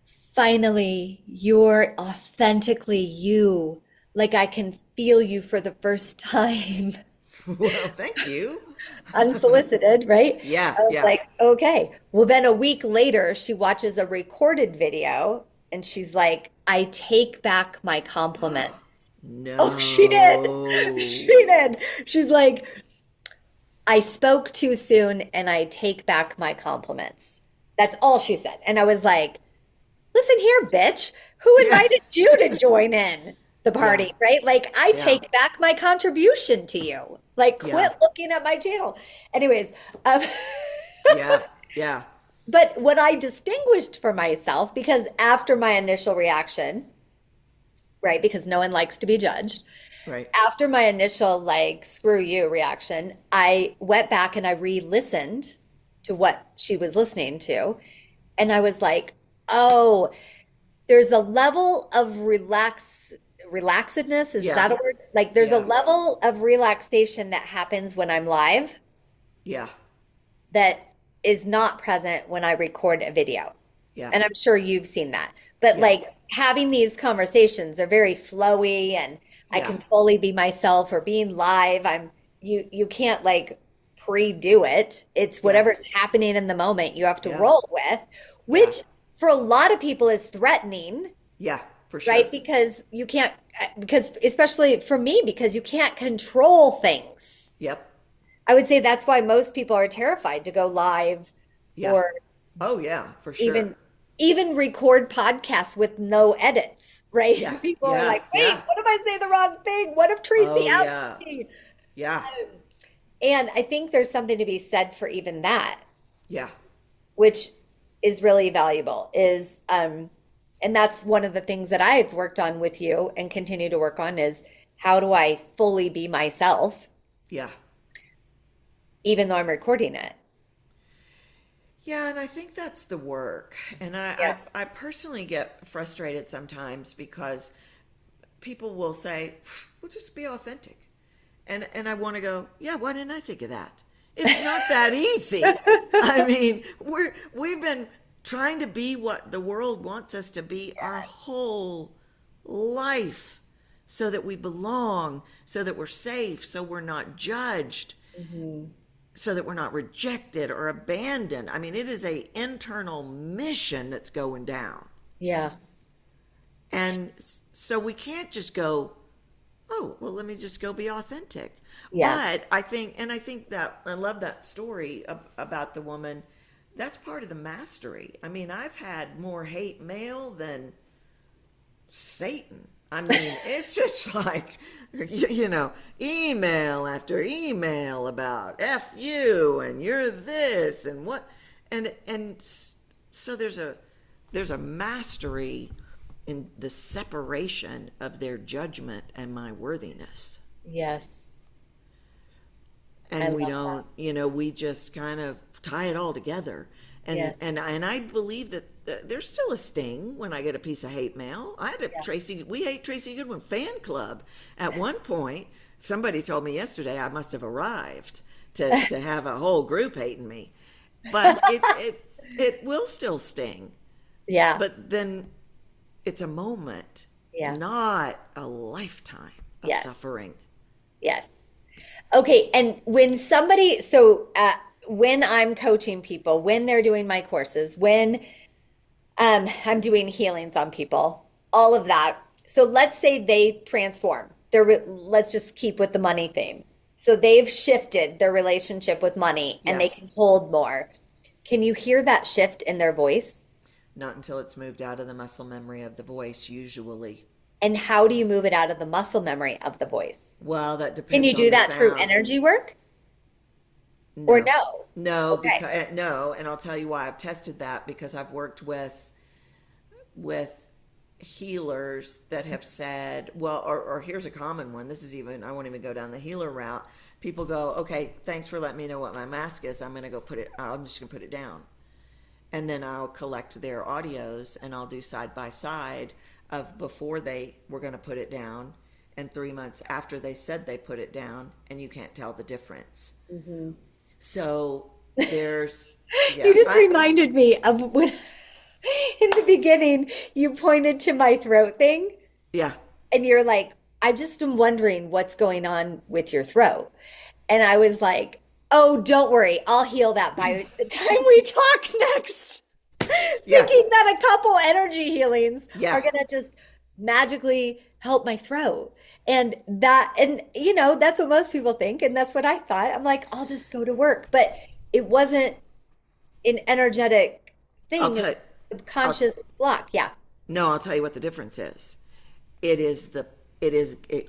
finally, you're authentically you. Like I can feel you for the first time. Well, thank you. Unsolicited, right? Yeah. I was Yeah. like, okay. Well, then a week later, she watches a recorded video and she's like, I take back my compliments. Oh, she did. She No. did. She's like, I spoke too soon and I take back my compliments. That's all she said. And I was like, listen here, bitch. Who Yeah. invited you to join in the Yeah. party, right? Like, I Yeah. take back my contribution to you. Like, Yeah. quit looking at my channel. Anyways, um, Yeah. Yeah. but what I distinguished for myself, because after my initial reaction, right, because no one likes to be judged, Right. after my initial, like, screw you reaction, I went back and I re-listened to what she was listening to. And I was like, oh, there's a level of relaxedness. Is Yeah. that a word? Like there's a Yeah. level of relaxation that happens when I'm live Yeah. that is not present when I record a video. Yeah. And I'm sure you've seen that. But Yeah. like having these conversations are very flowy and I Yeah. can fully be myself or being live. You can't like pre-do it. It's Yeah. whatever's happening in the moment you have to Yeah. roll with, Yeah. which for a lot of people is threatening, Yeah. For sure. right? Because you can't, because especially for me, because you can't control things. Yep. I would say that's why most people are terrified to go live Yeah. or Oh, yeah, for sure. even even record podcasts with no edits, Yeah. right? People are Yeah. like, Yeah. wait, what if I say the wrong thing? What if Tracy Oh, outs yeah. me? Yeah. And I think there's something to be said for even that, Yeah. which is really valuable, is and that's one of the things that I've worked on with you and continue to work on is how do I fully be myself, Yeah. even though I'm recording it? Yeah, and I think that's the work. And Yeah. I personally get frustrated sometimes because people will say, well, just be authentic. And I want to go, yeah, why didn't I think of that? It's not that easy. I mean, we've been trying to be what the world wants us to be our whole life so that we belong, so that we're safe, so we're not judged, Mhm. so that we're not rejected or abandoned. I mean, it is a internal mission that's going down. Yeah. And so we can't just go, oh, well, let me just go be authentic. Yeah. But I think that I love that story about the woman. That's part of the mastery. I mean, I've had more hate mail than Satan. I mean, it's just like, email after email about F you and you're this and what. And so there's a mastery in the separation of their judgment and my worthiness. Yes. I And we love that. don't, we just kind of tie it all together. Yeah. And I believe that there's still a sting when I get a piece of hate mail. I had Yeah. we hate Tracy Goodwin fan club. At one point, somebody told me yesterday I must have arrived to have a whole group hating me. But it will still sting. Yeah. But then it's a moment, Yeah. not a lifetime of Yes. suffering. Yes. Okay. And when I'm coaching people, when they're doing my courses, when I'm doing healings on people, all of that. So let's say they transform. Let's just keep with the money theme. So they've shifted their relationship with money and Yeah. they can hold more. Can you hear that shift in their voice? Not until it's moved out of the muscle memory of the voice, usually. And how do you move it out of the muscle memory of the voice? Well, that Can you depends on do the that through sound. energy work or No. no? No, Okay. because no, and I'll tell you why I've tested that because I've worked with healers that have said, well, or here's a common one. This is even I won't even go down the healer route. People go, okay, thanks for letting me know what my mask is. I'm just gonna put it down. And then I'll collect their audios and I'll do side by side of before they were going to put it down and 3 months after they said they put it down, and you can't tell the difference. Mhm. So there's, yeah, You just reminded me of when in the beginning you pointed to my throat thing yeah, and you're like, I just am wondering what's going on with your throat. And I was like, oh, don't worry, I'll heal that by the time we talk next. yeah, Thinking that a couple energy healings are yeah. gonna just magically help my throat. And that's what most people think, and that's what I thought. I'm like, I'll just go to work. But it wasn't an energetic I'll thing, it tell was you, a I'll, conscious block. Yeah. no, I'll tell you what the difference is. It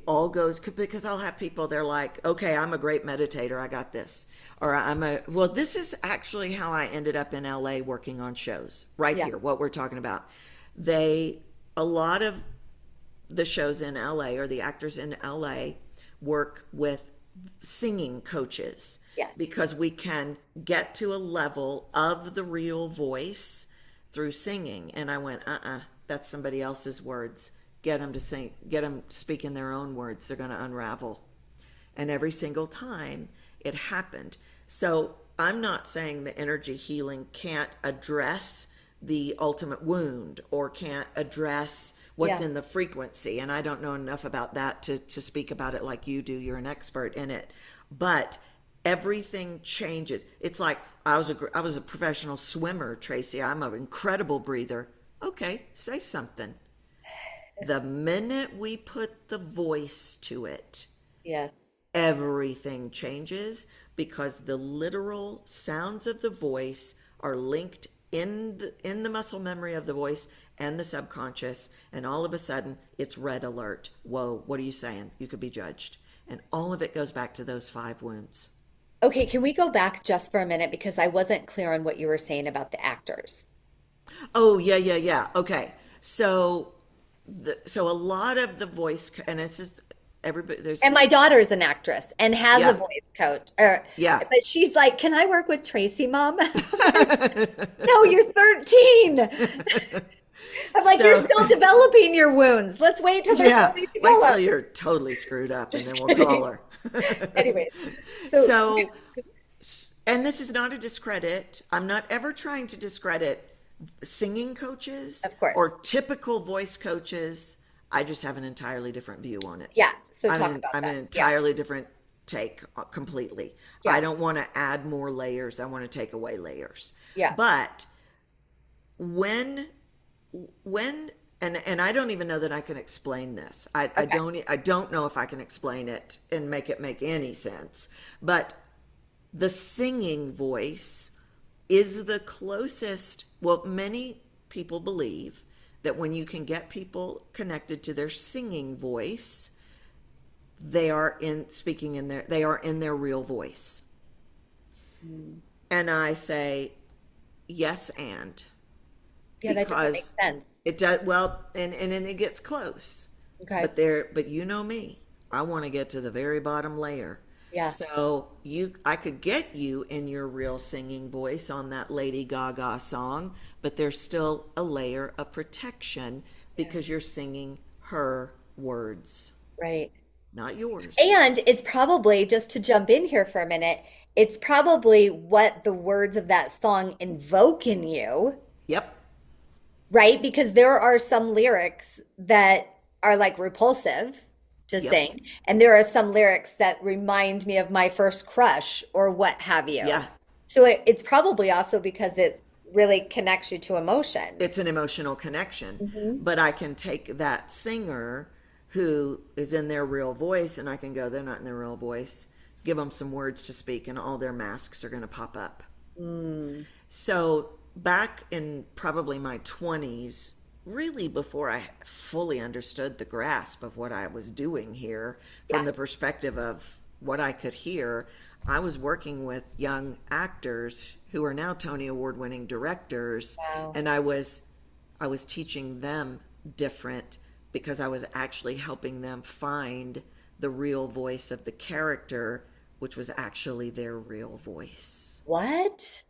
all goes because I'll have people, they're like, okay, I'm a great meditator, I got this. Or this is actually how I ended up in LA working on shows right Yeah. here, what we're talking about. A lot of the shows in LA or the actors in LA work with singing coaches Yeah. because we can get to a level of the real voice through singing. And I went, that's somebody else's words. get them to sing, get them speaking their own words, they're going to unravel. And every single time it happened. So I'm not saying that energy healing can't address the ultimate wound or can't address what's Yeah. in the frequency. And I don't know enough about that to speak about it like you do. You're an expert in it. But everything changes. It's like I was a professional swimmer, Tracy. I'm an incredible breather. Okay, say something. The minute we put the voice to it, Yes. everything changes because the literal sounds of the voice are linked in the muscle memory of the voice and the subconscious, and all of a sudden it's red alert. Whoa, what are you saying? You could be judged. And all of it goes back to those 5 wounds. Okay, can we go back just for a minute because I wasn't clear on what you were saying about the actors. Oh, yeah, yeah, yeah. Okay. So so a lot of the voice, and it's just everybody, there's, And my daughter's an actress and has a yeah, voice coach. Or, yeah. but she's like, "Can I work with Tracy, Mom?" No, you're 13. I'm like, "You're So, still developing your wounds. Let's wait till they're yeah, fully wait till developed." you're totally screwed up and then Just we'll call kidding. her. Anyways, so So, and this is not a discredit. I'm not ever trying to discredit singing coaches of course, or typical voice coaches. I just have an entirely different view on it. yeah. So talk about I'm an that. Yeah, entirely different take completely. I yeah, don't want to add more layers. I want to take away layers. yeah. But when when and I don't even know that I can explain this. Okay. I don't know if I can explain it and make it make any sense. But the singing voice is the closest, well, many people believe that when you can get people connected to their singing voice, they are in speaking in their they are in their real voice. Mm. And I say yes, and Yeah, that doesn't make because sense. it does well, and then it gets close. Okay. But you know me, I want to get to the very bottom layer. Yeah. So I could get you in your real singing voice on that Lady Gaga song, but there's still a layer of protection Yeah. because you're singing her words, Right. not yours. And it's probably, just to jump in here for a minute, it's probably what the words of that song invoke in you, Yep. right? Because there are some lyrics that are like repulsive to Yep. sing, and there are some lyrics that remind me of my first crush or what have you. Yeah. So it's probably also because it really connects you to emotion. It's an emotional connection, Hmm. but I can take that singer who is in their real voice and I can go, they're not in their real voice, give them some words to speak, and all their masks are going to pop up. Mm. So, back in probably my 20s, really before I fully understood the grasp of what I was doing here from Yeah. the perspective of what I could hear, I was working with young actors who are now Tony Award winning directors, Wow. and I was teaching them different because I was actually helping them find the real voice of the character, which was actually their real voice. What?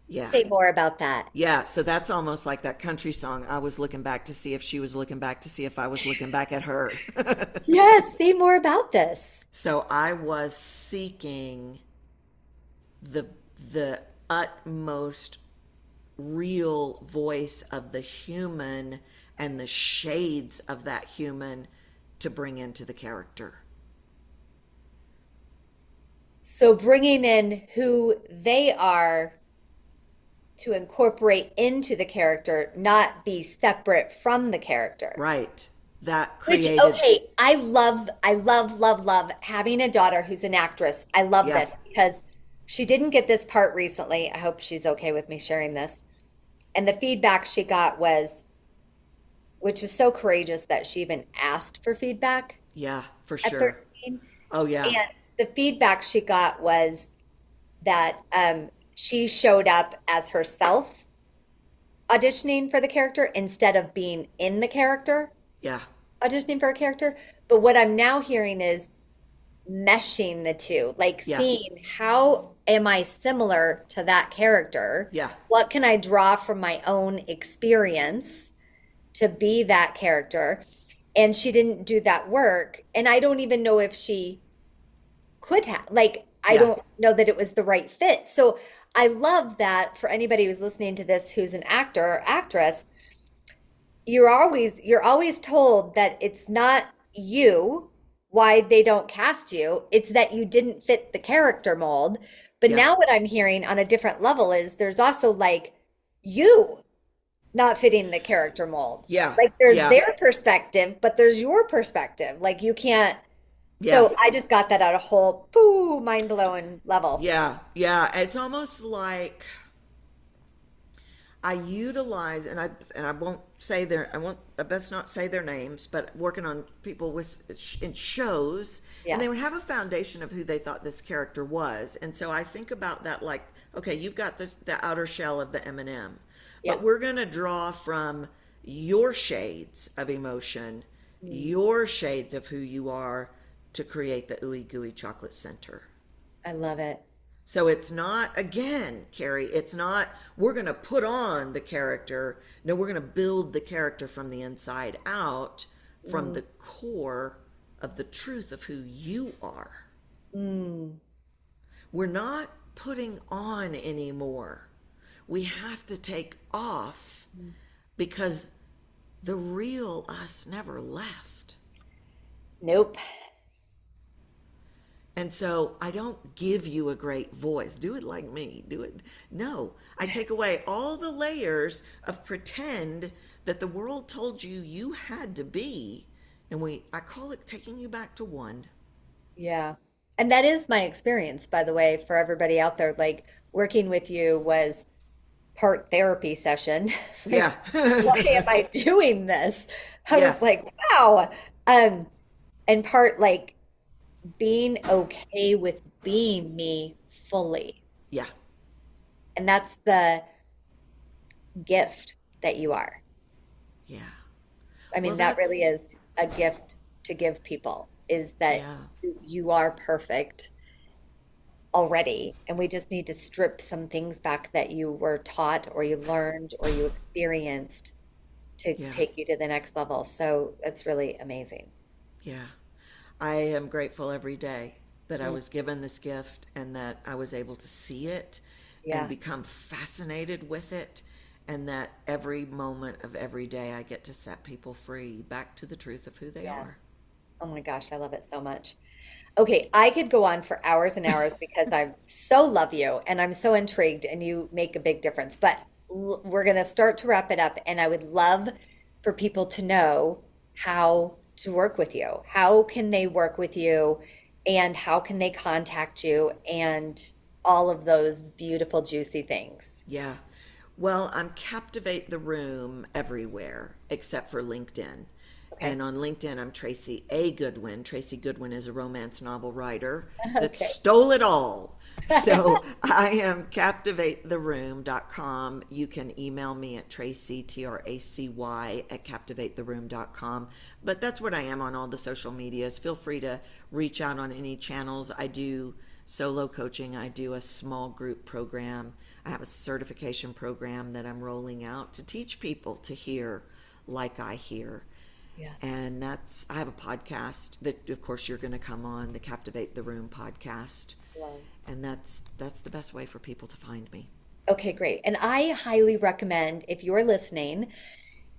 Yeah. Say more about that. Yeah, so that's almost like that country song. I was looking back to see if she was looking back to see if I was looking back at her. Yes, say more about this. So I was seeking the the utmost real voice of the human and the shades of that human to bring into the character. So bringing in who they are to incorporate into the character, not be separate from the character. Right. That Which, created, okay, I love having a daughter who's an actress. I love yeah, this because she didn't get this part recently. I hope she's okay with me sharing this. And the feedback she got was, which was so courageous that she even asked for feedback yeah, for at sure. 13. Oh yeah. And the feedback she got was that she showed up as herself auditioning for the character instead of being in the character Yeah. auditioning for a character. But what I'm now hearing is meshing the two, like Yeah. seeing how am I similar to that character? Yeah. What can I draw from my own experience to be that character? and she didn't do that work. And I don't even know if she could have. Like, I Yeah. don't know that it was the right fit. So I love that for anybody who's listening to this who's an actor or actress, you're always told that it's not you why they don't cast you. It's that you didn't fit the character mold. But Yeah. now what I'm hearing on a different level is there's also like you not fitting the character mold. Yeah. Like there's Yeah. their perspective, but there's your perspective. Like you can't. Yeah. So I just got that at a whole boo mind blowing level. Yeah. Yeah. It's almost like I utilize, and I won't say I best not say their names, but working on people with in shows, and Yeah. they would have a foundation of who they thought this character was, and so I think about that like, okay, you've got the outer shell of the M&M, Yeah. but we're gonna draw from your shades of emotion, Mm, your shades of who you are to create the ooey gooey chocolate center. I love it. So it's not, again, Carrie, it's not, we're going to put on the character. No, we're going to build the character from the inside out, from Mm, the core of the truth of who you are. mm, We're not putting on anymore. We have to take off mm. because the real us never left. Nope. And so I don't give you a great voice. Do it like me. Do it. No, I take away all the layers of pretend that the world told you you had to be. And I call it taking you back to one. Yeah. And that is my experience, by the way, for everybody out there. Like working with you was part therapy session. Like, Yeah. why am I doing this? I Yeah. was like, wow. Um, and part like being okay with being me fully. Yeah. And that's the gift that you are. Yeah. I Well, mean, that really that's, is a gift to give people is that yeah. you are perfect already. And we just need to strip some things back that you were taught or you learned or you experienced to Yeah. take you to the next level. So it's really amazing. Yeah. I am grateful every day that I Mm, was given this gift and that I was able to see it and yeah. become fascinated with it. And that every moment of every day I get to set people free back to the truth of who they Yes. are. Oh my gosh, I love it so much. Okay, I could go on for hours and hours because I so love you and I'm so intrigued and you make a big difference. But we're going to start to wrap it up, and I would love for people to know how to work with you. How can they work with you and how can they contact you and all of those beautiful, juicy things. Yeah. Well, I'm Captivate the Room everywhere except for LinkedIn. Okay. And on LinkedIn, I'm Tracy A. Goodwin. Tracy Goodwin is a romance novel writer that Okay. stole it all. So I am captivatetheroom.com. You can email me at Tracy, Tracy, at captivatetheroom.com. But that's what I am on all the social medias. Feel free to reach out on any channels. I do solo coaching, I do a small group program. I have a certification program that I'm rolling out to teach people to hear like I hear. Yeah. And I have a podcast that of course you're going to come on, the Captivate the Room podcast. Love. And that's the best way for people to find me. Okay, great. And I highly recommend if you're listening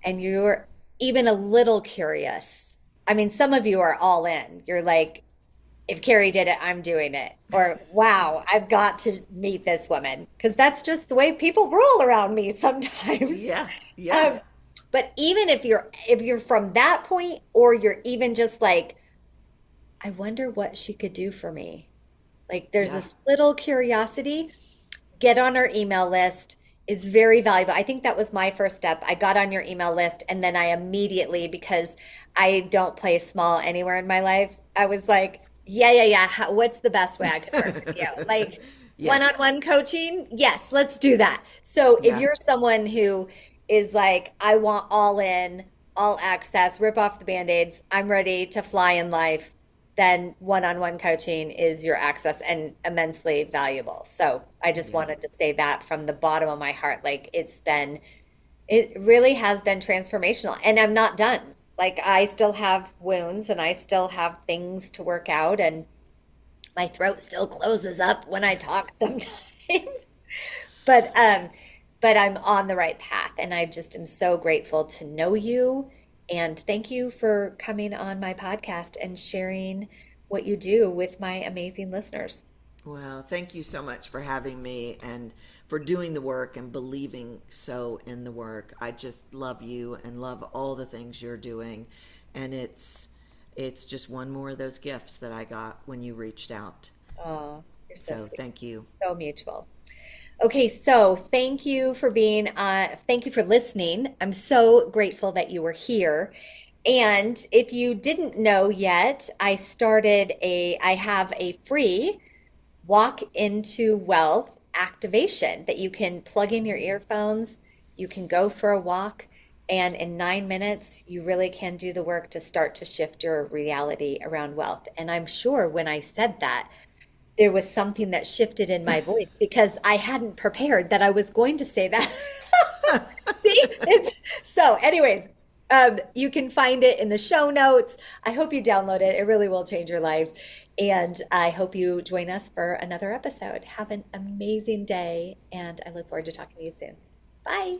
and you're even a little curious. I mean, some of you are all in. You're like, if Carrie did it, I'm doing it. Or, wow, I've got to meet this woman. Because that's just the way people roll around me sometimes. Yeah. Yeah. Um, but even if you're from that point, or you're even just like, I wonder what she could do for me. Like there's Yeah. this little curiosity, get on our email list is very valuable. I think that was my first step. I got on your email list and then I immediately, because I don't play small anywhere in my life, I was like, yeah. What's the best way I could work with you? Like Yeah. one-on-one coaching? Yes, let's do that. So if Yeah. you're someone who is like, I want all in, all access, rip off the band-aids, I'm ready to fly in life, then one-on-one coaching is your access and immensely valuable. So I just Yeah. wanted to say that from the bottom of my heart. Like it really has been transformational and I'm not done. Like I still have wounds and I still have things to work out, and my throat still closes up when I talk sometimes. But but I'm on the right path, and I just am so grateful to know you, and thank you for coming on my podcast and sharing what you do with my amazing listeners. Well, thank you so much for having me and for doing the work and believing so in the work. I just love you and love all the things you're doing. And it's just one more of those gifts that I got when you reached out. Oh, you're so So sweet. thank you. So mutual. Okay, so thank you for listening. I'm so grateful that you were here. And if you didn't know yet, I have a free walk into wealth activation that you can plug in your earphones, you can go for a walk, and in 9 minutes, you really can do the work to start to shift your reality around wealth. And I'm sure when I said that, there was something that shifted in my voice because I hadn't prepared that I was going to say that. See? So, anyways, you can find it in the show notes. I hope you download it. It really will change your life. And I hope you join us for another episode. Have an amazing day, and I look forward to talking to you soon. Bye.